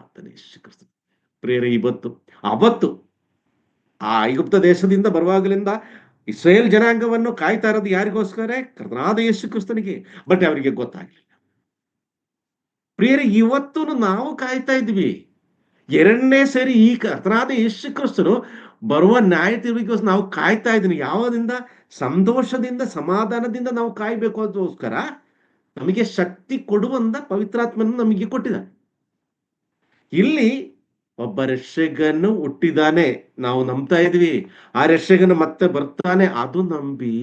ಆತನೇ ಯೇಸು ಕ್ರಿಸ್ತ. ಪ್ರಿಯರೇ, ಅವತ್ತು ಆ ಐಗುಪ್ತ ದೇಶದಿಂದ ಬರುವಾಗಲಿಂದ ಇಸ್ರೇಲ್ ಜನಾಂಗವನ್ನು ಕಾಯ್ತಾ ಇರೋದು ಯಾರಿಗೋಸ್ಕರ? ಕರ್ತನಾದ ಯೇಸು ಕ್ರಿಸ್ತನಿಗೆ. ಬಟ್ ಅವರಿಗೆ ಗೊತ್ತಾಗ್ಲಿಲ್ಲ. ಪ್ರಿಯರೇ, ಇವತ್ತು ನಾವು ಕಾಯ್ತಾ ಇದ್ವಿ 2ನೇ ಸರಿ ಈ ಕರ್ತನಾದ ಯೇಸು ಕ್ರಿಸ್ತನು ಬರುವ ನ್ಯಾಯ ತೀರ್ಪಿಗೋಸ್ಕರ ನಾವು ಕಾಯ್ತಾ ಇದ್ದೀನಿ. ಯಾವದಿಂದ? ಸಂತೋಷದಿಂದ, ಸಮಾಧಾನದಿಂದ ನಾವು ಕಾಯ್ಬೇಕು. ಅದಕ್ಕೋಸ್ಕರ ನಮಗೆ ಶಕ್ತಿ ಕೊಡುವಂತ ಪವಿತ್ರಾತ್ಮನ ನಮಗೆ ಕೊಟ್ಟಿದ್ದಾನೆ. ಇಲ್ಲಿ ಒಬ್ಬ ರಕ್ಷಕನು ಹುಟ್ಟಿದಾನೆ, ನಾವು ನಂಬ್ತಾ ಇದ್ವಿ. ಆ ರಕ್ಷಕನು ಮತ್ತೆ ಬರ್ತಾನೆ, ಅದು ನಂಬಿ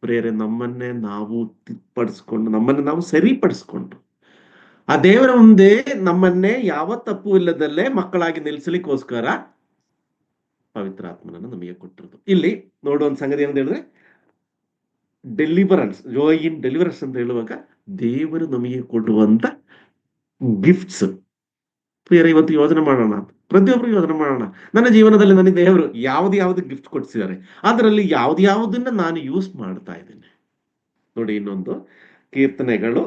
ಪ್ರೇರೆ ನಮ್ಮನ್ನೇ ನಾವು ತಿಪ್ಪಡಿಸ್ಕೊಂಡು, ನಮ್ಮನ್ನು ನಾವು ಸರಿಪಡಿಸ್ಕೊಂಡು, ಆ ದೇವರ ಮುಂದೆ ನಮ್ಮನ್ನೇ ಯಾವ ತಪ್ಪು ಇಲ್ಲದಲ್ಲೇ ಮಕ್ಕಳಾಗಿ ನಿಲ್ಲಿಸಲಿಕ್ಕೋಸ್ಕರ ಪವಿತ್ರಾತ್ಮನನ್ನು ನಮಗೆ ಕೊಟ್ಟಿರೋದು. ಇಲ್ಲಿ ನೋಡುವಂತ ಸಂಗತಿ ಏನಂತ ಹೇಳಿದ್ರೆ, ಡೆಲಿವರೆನ್ಸ್, ಜಾಯ್ ಇನ್ ಡೆಲಿವರೆನ್ಸ್ ಅಂತ ಹೇಳುವಾಗ ದೇವರು ನಮಗೆ ಕೊಡುವಂತ ಗಿಫ್ಟ್ಸ್. ಪ್ರಿಯರೇ, ಇವತ್ತು ಯೋಚನೆ ಮಾಡೋಣ, ಪ್ರತಿಯೊಬ್ಬರು ಯೋಚನೆ ಮಾಡೋಣ. ನನ್ನ ಜೀವನದಲ್ಲಿ ನನಗೆ ದೇವರು ಯಾವ್ದು ಗಿಫ್ಟ್ ಕೊಡ್ಸಿದ್ದಾರೆ, ಅದರಲ್ಲಿ ಯಾವ್ದನ್ನ ನಾನು ಯೂಸ್ ಮಾಡ್ತಾ ಇದ್ದೇನೆ. ನೋಡಿ, ಇನ್ನೊಂದು ಕೀರ್ತನೆಗಳು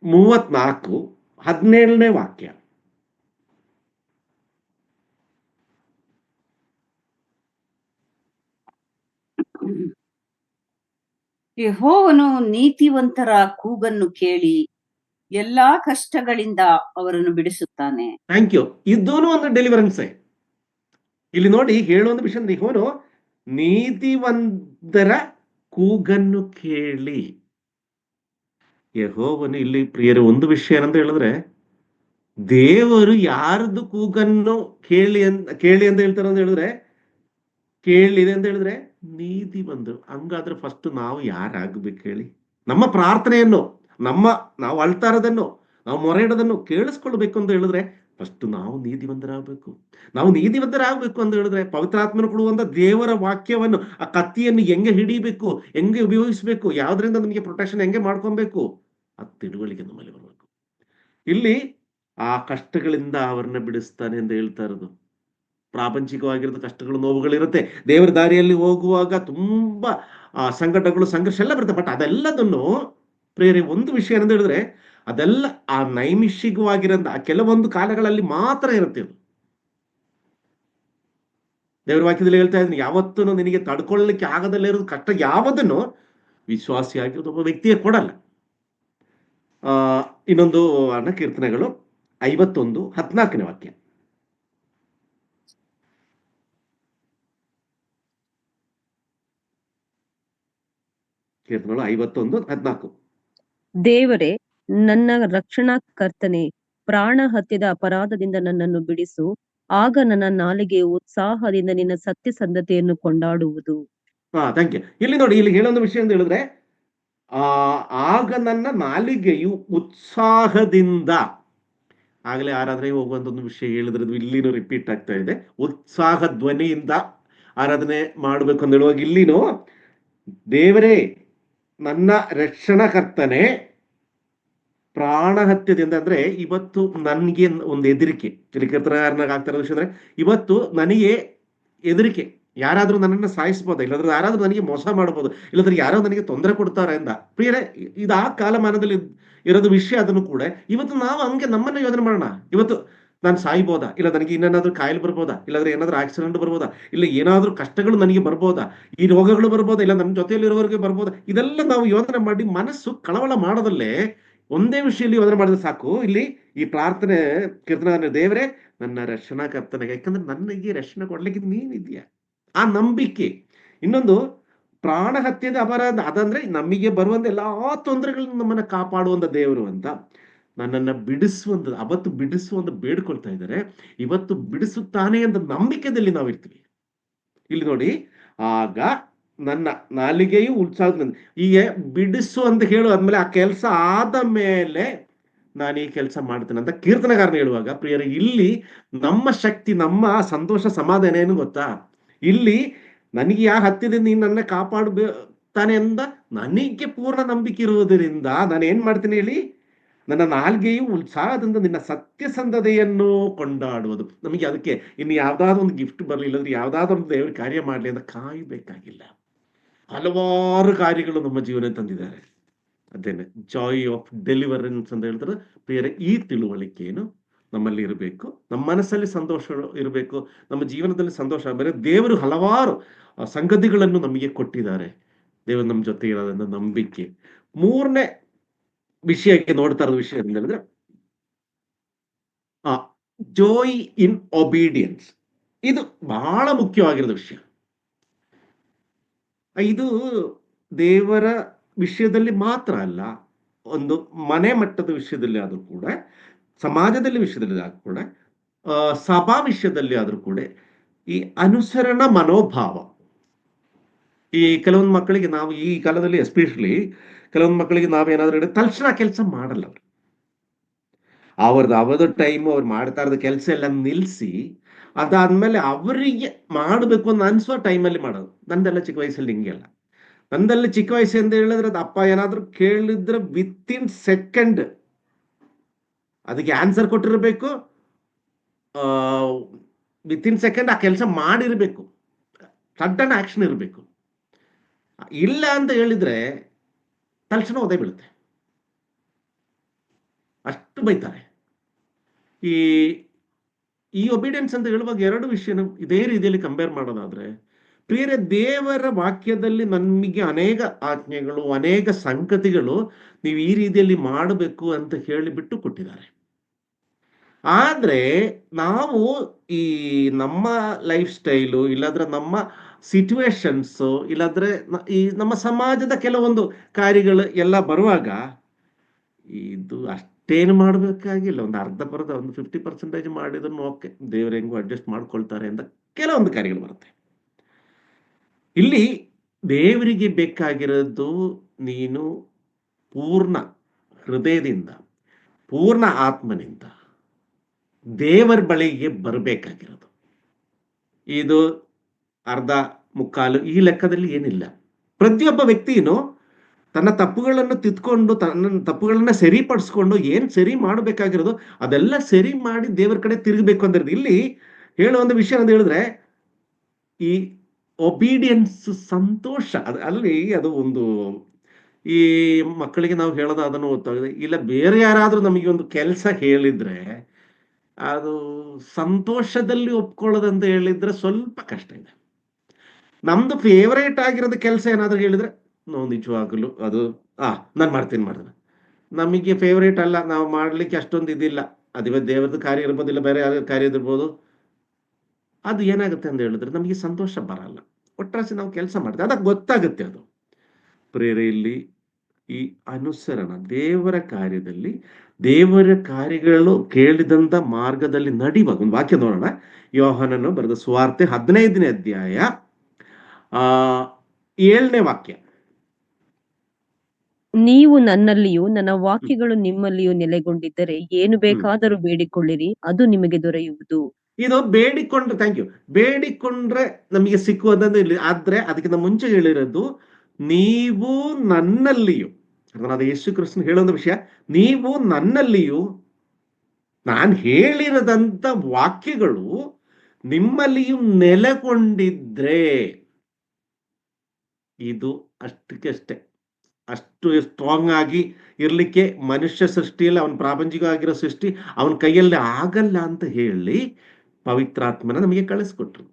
34:17ನೇ ವಾಕ್ಯ. ಯೆಹೋವನು ನೀತಿವಂತರ ಕೂಗನ್ನು ಕೇಳಿ ಎಲ್ಲಾ ಕಷ್ಟಗಳಿಂದ ಅವರನ್ನು ಬಿಡಿಸುತ್ತಾನೆ. Thank you. ಇದೂನು ಒಂದು ಡೆಲಿವರೆನ್ಸ್. ಇಲ್ಲಿ ನೋಡಿ, ಹೇಳುವಂತ ವಿಷಯ, ಯೆಹೋವನು ನೀತಿವಂತರ ಕೂಗನ್ನು ಕೇಳಿ. ಯೆಹೋವನು ಇಲ್ಲಿ, ಪ್ರಿಯರೇ, ಒಂದು ವಿಷಯ ಏನಂತ ಹೇಳಿದ್ರೆ, ದೇವರು ಯಾರದು ಕೂಗನ್ನು ಕೇಳಿ ಅಂತ ಹೇಳ್ತಾರೆ ಅಂತ ಹೇಳಿದ್ರೆ, ಕೇಳಿದೆ ಅಂತ ಹೇಳಿದ್ರೆ ನೀತಿವಂತರು. ಹಂಗಾದ್ರೆ ಫಸ್ಟ್ ನಾವು ಯಾರಾಗಬೇಕು ಹೇಳಿ? ನಮ್ಮ ಪ್ರಾರ್ಥನೆಯನ್ನು, ನಾವು ಅಳ್ತಾ ಇರೋದನ್ನು, ನಾವು ಮೊರೆ ಇಡೋದನ್ನು ಕೇಳಿಸ್ಕೊಳ್ಬೇಕು ಅಂತ ಹೇಳಿದ್ರೆ ಫಸ್ಟ್ ನಾವು ನೀತಿವಂತರಾಗಬೇಕು. ನಾವು ನೀತಿವಂತರಾಗಬೇಕು ಅಂತ ಹೇಳಿದ್ರೆ ಪವಿತ್ರಾತ್ಮನ ಕೊಡುವಂತ ದೇವರ ವಾಕ್ಯವನ್ನು, ಆ ಕತ್ತಿಯನ್ನು ಹೆಂಗೆ ಹಿಡಿಬೇಕು, ಹೆಂಗೆ ಉಪಯೋಗಿಸ್ಬೇಕು, ಯಾವ್ದ್ರಿಂದ ನಮಗೆ ಪ್ರೊಟೆಕ್ಷನ್ ಹೆಂಗೆ ಮಾಡ್ಕೊಬೇಕು, ಆ ತಿಳುವಳಿಕೆ ನಮ್ಮಲ್ಲಿ ಬರಬೇಕು. ಇಲ್ಲಿ ಆ ಕಷ್ಟಗಳಿಂದ ಅವರನ್ನ ಬಿಡಿಸ್ತಾನೆ ಅಂತ ಹೇಳ್ತಾ ಇರೋದು. ಪ್ರಾಪಂಚಿಕವಾಗಿರೋದು ಕಷ್ಟಗಳು, ನೋವುಗಳಿರುತ್ತೆ. ದೇವರ ದಾರಿಯಲ್ಲಿ ಹೋಗುವಾಗ ತುಂಬಾ ಸಂಕಟಗಳು, ಸಂಘರ್ಷ ಎಲ್ಲ ಬರುತ್ತೆ. ಬಟ್ ಅದೆಲ್ಲದನ್ನು ಪ್ರೇರೆ, ಒಂದು ವಿಷಯ ಏನಂತ ಹೇಳಿದ್ರೆ, ಅದೆಲ್ಲ ಆ ನೈಮಿಷಿಕವಾಗಿರೋದ ಕೆಲವೊಂದು ಕಾಲಗಳಲ್ಲಿ ಮಾತ್ರ ಇರುತ್ತೆ. ದೇವರ ವಾಕ್ಯದಲ್ಲಿ ಹೇಳ್ತಾ ಇದ್ದೀನಿ, ಯಾವತ್ತೂ ನಿನಗೆ ತಡ್ಕೊಳ್ಳಲಿಕ್ಕೆ ಆಗದಲ್ಲೇ ಇರೋದು ಕಷ್ಟ ಯಾವುದನ್ನು ವಿಶ್ವಾಸಿಯಾಗಿರೋದು ಒಬ್ಬ ವ್ಯಕ್ತಿಯೇ ಕೊಡಲ್ಲ. ಇನ್ನೊಂದು ಕೀರ್ತನೆಗಳು 51:14 ವಾಕ್ಯ. ಕೀರ್ತನೆಗಳು 51:14. ದೇವರೇ, ನನ್ನ ರಕ್ಷಣಾಕರ್ತನೇ, ಪ್ರಾಣ ಹತ್ಯದ ಅಪರಾಧದಿಂದ ನನ್ನನ್ನು ಬಿಡಿಸು. ಆಗ ನನ್ನ ನಾಲಿಗೆಯು ಉತ್ಸಾಹದಿಂದ ನಿನ್ನ ಸತ್ಯಸಂಧತೆಯನ್ನು ಕೊಂಡಾಡುವುದು. Thank you. ಇಲ್ಲಿ ನೋಡಿ, ಇಲ್ಲಿ ಹೇಳೋ ವಿಷಯ ಅಂತ ಹೇಳಿದ್ರೆ, ಆಗ ನನ್ನ ನಾಲಿಗೆಯು ಉತ್ಸಾಹದಿಂದ, ಆಗಲೇ ಆರಾಧನೆ ಹೋಗುವಂತ ಒಂದು ವಿಷಯ ಹೇಳಿದ್ರೆ ಇಲ್ಲಿನೂ ರಿಪೀಟ್ ಆಗ್ತಾ ಇದೆ. ಉತ್ಸಾಹ ಧ್ವನಿಯಿಂದ ಆರಾಧನೆ ಮಾಡಬೇಕು ಅಂತ ಹೇಳುವಾಗ ಇಲ್ಲಿನೂ ದೇವರೇ ನನ್ನ ರಕ್ಷಣಾಕರ್ತನೆ ಪ್ರಾಣ ಹತ್ಯದಿಂದ, ಅಂದ್ರೆ ಇವತ್ತು ನನಗೆ ಒಂದು ಹೆದರಿಕೆ, ಕೀರ್ತನೆಗಾರನಾಗ ಆಗ್ತಾ ಇರೋ ವಿಷಯ ಅಂದ್ರೆ ಇವತ್ತು ನನಗೆ ಹೆದರಿಕೆ, ಯಾರಾದ್ರೂ ನನ್ನನ್ನು ಸಾಯಿಸ್ಬೋದ, ಇಲ್ಲಾಂದ್ರೆ ಯಾರಾದ್ರೂ ನನಗೆ ಮೋಸ ಮಾಡ್ಬೋದು, ಇಲ್ಲಾಂದ್ರೆ ಯಾರೋ ನನಗೆ ತೊಂದರೆ ಕೊಡ್ತಾರೆ ಅಂತ. ಪ್ರಿಯರೇ, ಇದು ಆ ಕಾಲಮಾನದಲ್ಲಿ ಇರೋದು ವಿಷಯ. ಅದನ್ನು ಕೂಡ ಇವತ್ತು ನಾವು ಹಂಗೆ ನಮ್ಮನ್ನ ಯೋಚನೆ ಮಾಡೋಣ. ಇವತ್ತು ನಾನು ಸಾಯ್ಬೋದಾ, ಇಲ್ಲ ನನಗೆ ಇನ್ನೇನಾದ್ರೂ ಕಾಯಿಲೆ ಬರ್ಬೋದಾ, ಇಲ್ಲಾಂದ್ರೆ ಏನಾದ್ರೂ ಆಕ್ಸಿಡೆಂಟ್ ಬರ್ಬೋದಾ, ಇಲ್ಲ ಏನಾದ್ರೂ ಕಷ್ಟಗಳು ನನಗೆ ಬರ್ಬೋದಾ, ಈ ರೋಗಗಳು ಬರ್ಬೋದಾ, ಇಲ್ಲ ನನ್ನ ಜೊತೆಯಲ್ಲಿರೋರಿಗೆ ಬರ್ಬೋದಾ, ಇದೆಲ್ಲ ನಾವು ಯೋಚನೆ ಮಾಡಿ ಮನಸ್ಸು ಕಳವಳ ಮಾಡೋದಲ್ಲೇ ಒಂದೇ ವಿಷಯದಲ್ಲಿ ಯೋಚನೆ ಮಾಡಿದ್ರೆ ಸಾಕು. ಇಲ್ಲಿ ಈ ಪ್ರಾರ್ಥನೆ ಕೀರ್ತನೆ, ದೇವರೇ ನನ್ನ ರಕ್ಷಣಾಕರ್ತನಿಗೆ, ಯಾಕಂದ್ರೆ ನನಗೆ ರಕ್ಷಣೆ ಕೊಡ್ಲಿಕ್ಕೆ ನೀನಿದ್ಯಾ, ಆ ನಂಬಿಕೆ. ಇನ್ನೊಂದು, ಪ್ರಾಣ ಹತ್ಯದ ಅಪರಾಧ, ಅದಂದ್ರೆ ನಮಗೆ ಬರುವಂತ ಎಲ್ಲಾ ತೊಂದರೆಗಳನ್ನ ನಮ್ಮನ್ನ ಕಾಪಾಡುವಂತ ದೇವರು ಅಂತ, ನನ್ನನ್ನ ಬಿಡಿಸುವಂತ, ಅವತ್ತು ಬಿಡಿಸುವಂತ ಬೇಡ್ಕೊಳ್ತಾ ಇದ್ದಾರೆ, ಇವತ್ತು ಬಿಡಿಸುತ್ತಾನೆ ಅಂತ ನಂಬಿಕೆಯಲ್ಲಿ ನಾವು ಇರ್ತೀವಿ. ಇಲ್ಲಿ ನೋಡಿ, ಆಗ ನನ್ನ ನಾಲಿಗೆಯು ಉತ್ಸಾಹದಿಂದ, ಈಗ ಬಿಡಿಸು ಅಂತ ಹೇಳು ಆದ್ಮೇಲೆ, ಆ ಕೆಲಸ ಆದ ಮೇಲೆ ನಾನು ಈ ಕೆಲಸ ಮಾಡ್ತೇನೆ ಅಂತ ಕೀರ್ತನೆಗಾರನ ಹೇಳುವಾಗ, ಪ್ರಿಯರೇ, ಇಲ್ಲಿ ನಮ್ಮ ಶಕ್ತಿ, ನಮ್ಮ ಸಂತೋಷ, ಸಮಾಧಾನ ಏನು ಗೊತ್ತಾ? ಇಲ್ಲಿ ನನಗೆ ಯಾ ಹತ್ಯದಿಂದ ನೀನು ನನ್ನ ಕಾಪಾಡತಾನೆ ಎಂದ ನನಗೆ ಪೂರ್ಣ ನಂಬಿಕೆ ಇರುವುದರಿಂದ ನಾನು ಏನ್ ಮಾಡ್ತೀನಿ ಹೇಳಿ, ನನ್ನ ನಾಲ್ಗೆಯು ಉತ್ಸಾಹದಿಂದ ನಿನ್ನ ಸತ್ಯಸಂಧತೆಯನ್ನು ಕೊಂಡಾಡುವುದು. ನಮಗೆ ಅದಕ್ಕೆ ಇನ್ನು ಯಾವ್ದಾದ್ರು ಒಂದು ಗಿಫ್ಟ್ ಬರಲಿ, ಇಲ್ಲಂದ್ರೆ ಯಾವ್ದಾದ್ರು ಒಂದು ದೇವ್ರ ಕಾರ್ಯ ಮಾಡಲಿ ಅಂತ ಕಾಯಬೇಕಾಗಿಲ್ಲ. ಹಲವಾರು ಕಾರ್ಯಗಳು ನಮ್ಮ ಜೀವನ ತಂದಿದ್ದಾರೆ. ಅದೇನೆ ಜಾಯ್ ಆಫ್ ಡೆಲಿವರೆನ್ಸ್ ಅಂತ ಹೇಳ್ತಾರೆ. ಪ್ರಿಯರೇ, ಈ ತಿಳುವಳಿಕೆಯನ್ನು ನಮ್ಮಲ್ಲಿ ಇರಬೇಕು, ನಮ್ಮ ಮನಸ್ಸಲ್ಲಿ ಸಂತೋಷ ಇರಬೇಕು, ನಮ್ಮ ಜೀವನದಲ್ಲಿ ಸಂತೋಷ. ಬೇರೆ ದೇವರು ಹಲವಾರು ಸಂಗತಿಗಳನ್ನು ನಮಗೆ ಕೊಟ್ಟಿದ್ದಾರೆ. ದೇವರು ನಮ್ಮ ಜೊತೆ ಇರೋದನ್ನ ನಂಬಿಕೆ. ಮೂರನೇ ವಿಷಯಕ್ಕೆ ನೋಡ್ತಾ ಇರೋದು ವಿಷಯ ಅಂತ ಹೇಳಿದ್ರೆ, ಜಾಯ್ ಇನ್ ಒಬೀಡಿಯನ್ಸ್. ಇದು ಬಹಳ ಮುಖ್ಯವಾಗಿರೋದು ವಿಷಯ. ಇದು ದೇವರ ವಿಷಯದಲ್ಲಿ ಮಾತ್ರ ಅಲ್ಲ, ಒಂದು ಮನೆ ಮಟ್ಟದ ವಿಷಯದಲ್ಲಿ ಆದ್ರೂ ಕೂಡ, ಸಮಾಜದಲ್ಲಿ ವಿಷಯದಲ್ಲಿ ಆದ್ರೂ ಕೂಡ, ಸಭಾ ವಿಷಯದಲ್ಲಿ ಆದ್ರೂ ಕೂಡ ಈ ಅನುಸರಣ ಮನೋಭಾವ. ಈ ಕೆಲವೊಂದು ಮಕ್ಕಳಿಗೆ ನಾವು ಈ ಕಾಲದಲ್ಲಿ ಎಸ್ಪೆಷಲಿ ಕೆಲವೊಂದು ಮಕ್ಕಳಿಗೆ ನಾವೇನಾದ್ರೂ ಹೇಳಿದ್ರೆ ತಕ್ಷಣ ಕೆಲಸ ಮಾಡಲ್ಲ. ಅವ್ರದ್ದು ಟೈಮ್, ಅವ್ರು ಮಾಡ್ತಾ ಇರೋದು ಕೆಲಸ ಎಲ್ಲ ನಿಲ್ಲಿಸಿ, ಅದಾದ್ಮೇಲೆ ಅವರಿಗೆ ಮಾಡಬೇಕು ಅಂತ ಅನ್ಸೋ ಟೈಮಲ್ಲಿ ಮಾಡೋದು. ನಂದೆಲ್ಲ ಚಿಕ್ಕ ವಯಸ್ಸಲ್ಲಿ ಹಿಂಗೆಲ್ಲ. ನಂದೆಲ್ಲ ಚಿಕ್ಕ ವಯಸ್ಸು ಅಂತ ಹೇಳಿದ್ರೆ, ಅದು ಅಪ್ಪ ಏನಾದ್ರು ಕೇಳಿದ್ರೆ ವಿತಿನ್ ಸೆಕೆಂಡ್ ಅದಕ್ಕೆ ಆನ್ಸರ್ ಕೊಟ್ಟಿರ್ಬೇಕು, ವಿತಿನ್ ಸೆಕೆಂಡ್ ಆ ಕೆಲಸ ಮಾಡಿರ್ಬೇಕು, ಸಡನ್ ಆಕ್ಷನ್ ಇರಬೇಕು. ಇಲ್ಲ ಅಂತ ಹೇಳಿದ್ರೆ ತಕ್ಷಣ ಒದೆ ಬೀಳುತ್ತೆ, ಅಷ್ಟು ಬೈತಾರೆ. ಈ ಒಬಿಡಿಯನ್ಸ್ ಅಂತ ಹೇಳುವಾಗ ಎರಡು ವಿಷಯನ ಇದೇ ರೀತಿಯಲ್ಲಿ ಕಂಪೇರ್ ಮಾಡೋದಾದ್ರೆ, ಪ್ರಿಯರೇ, ದೇವರ ವಾಕ್ಯದಲ್ಲಿ ನಮಗೆ ಅನೇಕ ಆಜ್ಞೆಗಳು, ಅನೇಕ ಸಂಗತಿಗಳು ನೀವು ಈ ರೀತಿಯಲ್ಲಿ ಮಾಡಬೇಕು ಅಂತ ಹೇಳಿಬಿಟ್ಟು ಕೊಟ್ಟಿದ್ದಾರೆ. ಆದ್ರೆ ನಾವು ಈ ನಮ್ಮ ಲೈಫ್ ಸ್ಟೈಲು, ಇಲ್ಲಾಂದ್ರೆ ನಮ್ಮ ಸಿಚುವೇಶನ್ಸ್, ಇಲ್ಲಾಂದ್ರೆ ಈ ನಮ್ಮ ಸಮಾಜದ ಕೆಲವೊಂದು ಕಾರ್ಯಗಳು ಎಲ್ಲ ಬರುವಾಗ ಇದು ಅಷ್ಟೇನು ಮಾಡಬೇಕಾಗಿಲ್ಲ. ಒಂದು ಅರ್ಧ ಬರದ, ಒಂದು 50% ಮಾಡಿದ್ರು ಓಕೆ, ದೇವ್ರ ಹೆಂಗು ಅಡ್ಜಸ್ಟ್ ಮಾಡ್ಕೊಳ್ತಾರೆ ಅಂತ ಕೆಲವೊಂದು ಕಾರ್ಯಗಳು ಬರುತ್ತೆ. ಇಲ್ಲಿ ದೇವರಿಗೆ ಬೇಕಾಗಿರೋದು ನೀನು ಪೂರ್ಣ ಹೃದಯದಿಂದ, ಪೂರ್ಣ ಆತ್ಮನಿಂದ ದೇವರ ಬಳಿಗೆ ಬರಬೇಕಾಗಿರೋದು. ಇದು ಅರ್ಧ ಮುಕ್ಕಾಲು ಈ ಲೆಕ್ಕದಲ್ಲಿ ಏನಿಲ್ಲ. ಪ್ರತಿಯೊಬ್ಬ ವ್ಯಕ್ತಿನೂ ತನ್ನ ತಪ್ಪುಗಳನ್ನು ತಿದ್ಕೊಂಡು, ತನ್ನ ತಪ್ಪುಗಳನ್ನ ಸರಿಪಡಿಸ್ಕೊಂಡು, ಏನ್ ಸರಿ ಮಾಡಬೇಕಾಗಿರೋದು ಅದೆಲ್ಲ ಸರಿ ಮಾಡಿ ದೇವರ ಕಡೆ ತಿರುಗಬೇಕು ಅಂದಿರೋದು. ಇಲ್ಲಿ ಹೇಳೋ ಒಂದು ವಿಷಯ ಅಂತ ಹೇಳಿದ್ರೆ, ಈ ಒಬೀಡಿಯನ್ಸ್, ಸಂತೋಷ, ಅಲ್ಲಿ ಅದು ಒಂದು, ಈ ಮಕ್ಕಳಿಗೆ ನಾವು ಹೇಳೋದು ಅದನ್ನು ಓದ್ತಾ, ಇಲ್ಲ ಬೇರೆ ಯಾರಾದ್ರೂ ನಮಗೆ ಒಂದು ಕೆಲಸ ಹೇಳಿದ್ರೆ ಅದು ಸಂತೋಷದಲ್ಲಿ ಒಪ್ಕೊಳ್ಳೋದಂತ ಹೇಳಿದ್ರೆ ಸ್ವಲ್ಪ ಕಷ್ಟ ಇದೆ. ನಮ್ದು ಫೇವರೇಟ್ ಆಗಿರೋದು ಕೆಲಸ ಏನಾದ್ರು ಹೇಳಿದ್ರೆ ನಾವು ನಿಜವಾಗಲು ಅದು ನಾನು ಮಾಡ್ತೀನಿ. ನಮಗೆ ಫೇವರೇಟ್ ಅಲ್ಲ, ನಾವು ಮಾಡ್ಲಿಕ್ಕೆ ಅಷ್ಟೊಂದು ಇದಿಲ್ಲ, ಅದೇ ದೇವರದ ಕಾರ್ಯ ಇರ್ಬೋದು, ಇಲ್ಲ ಬೇರೆ ಯಾವ್ದಾದ್ರು ಕಾರ್ಯ ಇರ್ಬೋದು. ಅದು ಏನಾಗುತ್ತೆ ಅಂತ ಹೇಳಿದ್ರೆ ನಮಗೆ ಸಂತೋಷ ಬರಲ್ಲ. ಒಟ್ಟಾರೆ ನಾವು ಕೆಲಸ ಮಾಡ್ತೇವೆ, ಅದಕ್ಕೆ ಗೊತ್ತಾಗುತ್ತೆ ಅದು. ಪ್ರೇರೆ ಇಲ್ಲಿ ಈ ಅನುಸರಣ ದೇವರ ಕಾರ್ಯದಲ್ಲಿ, ದೇವರ ಕಾರ್ಯಗಳು ಕೇಳಿದಂತ ಮಾರ್ಗದಲ್ಲಿ ನಡೆಯುವಾಗ ಒಂದು ವಾಕ್ಯ ನೋಡೋಣ. ಯೋಹಾನನು ಬರೆದ ಸುವಾರ್ತೆ 15ನೇ ಅಧ್ಯಾಯ 7ನೇ ವಾಕ್ಯ. ನೀವು ನನ್ನಲ್ಲಿಯೂ ನನ್ನ ವಾಕ್ಯಗಳು ನಿಮ್ಮಲ್ಲಿಯೂ ನೆಲೆಗೊಂಡಿದ್ದರೆ ಏನು ಬೇಕಾದರೂ ಬೇಡಿಕೊಳ್ಳಿರಿ, ಅದು ನಿಮಗೆ ದೊರೆಯುವುದು. ಇದು ಬೇಡಿಕೊಂಡ್ರೆ, ಥ್ಯಾಂಕ್ ಯು, ಬೇಡಿಕೊಂಡ್ರೆ ನಮಗೆ ಸಿಕ್ಕುವುದಂತ ಇಲ್ಲಿ. ಆದ್ರೆ ಅದಕ್ಕಿಂತ ಮುಂಚೆ ಹೇಳಿರೋದು ನೀವು ನನ್ನಲ್ಲಿಯೂ, ಅದು ಯೇಸು ಕ್ರಿಸ್ತನು ಹೇಳುವಂತ ವಿಷಯ. ನೀವು ನನ್ನಲ್ಲಿಯೂ, ನಾನು ಹೇಳಿರದಂತ ವಾಕ್ಯಗಳು ನಿಮ್ಮಲ್ಲಿಯೂ ನೆಲೆಗೊಂಡಿದ್ರೆ, ಇದು ಅಷ್ಟಕ್ಕಷ್ಟೇ. ಅಷ್ಟು ಸ್ಟ್ರಾಂಗ್ ಆಗಿ ಇರ್ಲಿಕ್ಕೆ ಮನುಷ್ಯ ಸೃಷ್ಟಿಯಲ್ಲಿ, ಅವನ ಪ್ರಾಪಂಚಿಕ ಆಗಿರೋ ಸೃಷ್ಟಿ ಅವನ ಕೈಯಲ್ಲಿ ಆಗಲ್ಲ ಅಂತ ಹೇಳಿ ಪವಿತ್ರಾತ್ಮನ ನಮಗೆ ಕಳಿಸ್ಕೊಟ್ರು.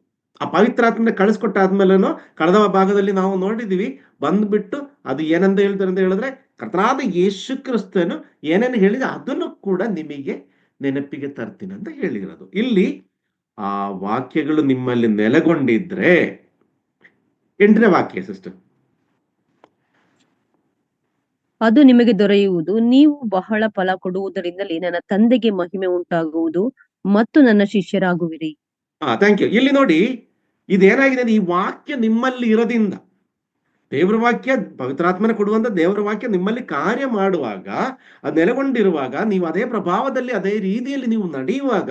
ಆ ಪವಿತ್ರಾತ್ಮನ ಕಳಿಸ್ಕೊಟ್ಟಾದ್ಮೇಲೆ ಕಳೆದ ಭಾಗದಲ್ಲಿ ನಾವು ನೋಡಿದೀವಿ, ಬಂದ್ಬಿಟ್ಟು ಅದು ಏನಂತ ಹೇಳ್ತಾರೆ ಅಂತ ಹೇಳಿದ್ರೆ, ಕರ್ತನಾದ ಯೇಸು ಕ್ರಿಸ್ತನು ಏನೇನು ಹೇಳಿದ ಅದನ್ನು ಕೂಡ ನಿಮಗೆ ನೆನಪಿಗೆ ತರ್ತೀನಿ ಅಂತ ಹೇಳಿರೋದು. ಇಲ್ಲಿ ಆ ವಾಕ್ಯಗಳು ನಿಮ್ಮಲ್ಲಿ ನೆಲೆಗೊಂಡಿದ್ರೆ, 8ನೇ ವಾಕ್ಯ ಸಿಸ್ಟರ್. ಅದು ನಿಮಗೆ ದೊರೆಯುವುದು, ನೀವು ಬಹಳ ಫಲ ಕೊಡುವುದರಿಂದಲೇ ನನ್ನ ತಂದೆಗೆ ಮಹಿಮೆ ಉಂಟಾಗುವುದು ಮತ್ತು ನನ್ನ ಶಿಷ್ಯರಾಗುವಿರಿ. Thank you. ಇಲ್ಲಿ ನೋಡಿ, ಇದೇನಾಗಿದೆ, ಈ ವಾಕ್ಯ ನಿಮ್ಮಲ್ಲಿ ಇರೋದ್ರಿಂದ, ದೇವರ ವಾಕ್ಯ, ಪವಿತ್ರಾತ್ಮನ ಕೊಡುವಂತ ದೇವರ ವಾಕ್ಯ ನಿಮ್ಮಲ್ಲಿ ಕಾರ್ಯ ಮಾಡುವಾಗ, ಅದು ನೆಲೆಗೊಂಡಿರುವಾಗ, ನೀವು ಅದೇ ಪ್ರಭಾವದಲ್ಲಿ ಅದೇ ರೀತಿಯಲ್ಲಿ ನೀವು ನಡೆಯುವಾಗ,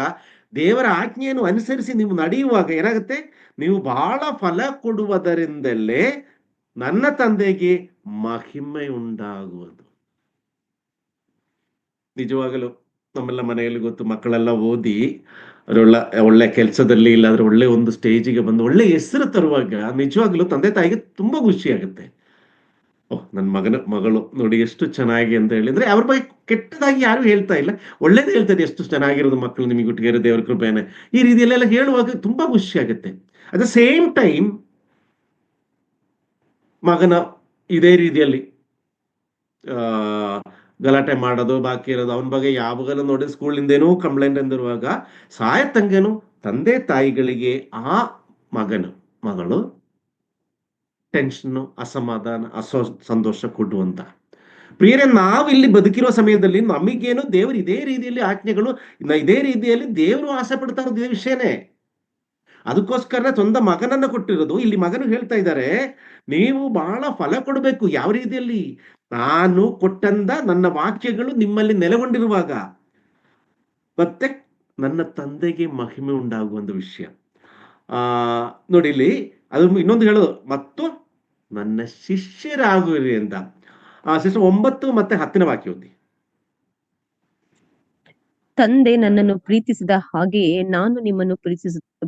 ದೇವರ ಆಜ್ಞೆಯನ್ನು ಅನುಸರಿಸಿ ನೀವು ನಡೆಯುವಾಗ ಏನಾಗುತ್ತೆ, ನೀವು ಬಹಳ ಫಲ ಕೊಡುವುದರಿಂದಲೇ ನನ್ನ ತಂದೆಗೆ ಮಹಿಮೆ ಉಂಟಾಗುವುದು. ನಿಜವಾಗಲೂ ನಮ್ಮೆಲ್ಲ ಮನೆಯಲ್ಲಿ ಗೊತ್ತು, ಮಕ್ಕಳೆಲ್ಲ ಓದಿ ಒಳ್ಳೆ ಕೆಲಸದಲ್ಲಿ, ಇಲ್ಲಾಂದ್ರೆ ಒಳ್ಳೆ ಒಂದು ಸ್ಟೇಜಿಗೆ ಬಂದು ಒಳ್ಳೆ ಹೆಸರು ತರುವಾಗ ನಿಜವಾಗ್ಲೂ ತಂದೆ ತಾಯಿಗೆ ತುಂಬಾ ಖುಷಿ ಆಗುತ್ತೆ. ಓಹ್, ನನ್ನ ಮಗಳು ನೋಡಿ ಎಷ್ಟು ಚೆನ್ನಾಗಿ ಅಂತ ಹೇಳಿದ್ರೆ, ಅವ್ರ ಬಗ್ಗೆ ಕೆಟ್ಟದಾಗಿ ಯಾರು ಹೇಳ್ತಾ ಇಲ್ಲ, ಒಳ್ಳೇದು ಹೇಳ್ತಾರೆ, ಎಷ್ಟು ಚೆನ್ನಾಗಿರೋದು ಮಕ್ಕಳು ನಿಮಗೆ ಹುಟ್ಟಿಗೆ ದೇವರ ಕೃಪೆನೆ, ಈ ರೀತಿಯಲ್ಲೆಲ್ಲ ಹೇಳುವಾಗ ತುಂಬಾ ಖುಷಿ ಆಗುತ್ತೆ. ಅಟ್ ದ ಸೇಮ್ ಟೈಮ್ ಮಗನ ಇದೇ ರೀತಿಯಲ್ಲಿ ಗಲಾಟೆ ಮಾಡೋದು ಬಾಕಿ ಇರೋದು, ಅವನ ಬಗ್ಗೆ ಯಾವಾಗಲೂ ನೋಡಿ ಸ್ಕೂಲಿಂದ ಏನೋ ಕಂಪ್ಲೇಂಟ್ ಅಂದಿರುವಾಗ ಸಾಯತಂಗೇನು ತಂದೆ ತಾಯಿಗಳಿಗೆ ಆ ಮಗಳು ಟೆನ್ಷನ್, ಅಸಮಾಧಾನ, ಸಂತೋಷ ಕೊಡುವಂತ. ಪ್ರಿಯರೇ, ನಾವು ಇಲ್ಲಿ ಬದುಕಿರೋ ಸಮಯದಲ್ಲಿ ನಮಗೇನು ದೇವರು ಇದೇ ರೀತಿಯಲ್ಲಿ ಆಜ್ಞೆಗಳು, ಇದೇ ರೀತಿಯಲ್ಲಿ ದೇವರು ಆಸೆ ಪಡ್ತಾ ಇರೋದು ಇದೇ ವಿಷಯನೇ. ಅದಕ್ಕೋಸ್ಕರ ಸ್ವಂತ ಮಗನನ್ನ ಕೊಟ್ಟಿರೋದು. ಇಲ್ಲಿ ಮಗನು ಹೇಳ್ತಾ ಇದ್ದಾರೆ, ನೀವು ಬಹಳ ಫಲ ಕೊಡಬೇಕು. ಯಾವ ರೀತಿಯಲ್ಲಿ? ನಾನು ಕೊಟ್ಟಂದ ನನ್ನ ವಾಕ್ಯಗಳು ನಿಮ್ಮಲ್ಲಿ ನೆಲೆಗೊಂಡಿರುವಾಗ, ಮತ್ತೆ ನನ್ನ ತಂದೆಗೆ ಮಹಿಮೆ ಉಂಟಾಗುವಂತ ವಿಷಯ. ನೋಡಿ, ಇಲ್ಲಿ ಅದು ಇನ್ನೊಂದು ಹೇಳೋದು, ಮತ್ತು ನನ್ನ ಶಿಷ್ಯರಾಗುವಿರಿ ಅಂತ. ಸಿಸ್ಟರ್ 9 ಮತ್ತೆ 10ನೇ ವಾಕ್ಯ ಓದಿ. ತಂದೆ ನನ್ನನ್ನು ಪ್ರೀತಿಸಿದ ಹಾಗೆಯೇ ನಾನು ನಿಮ್ಮನ್ನು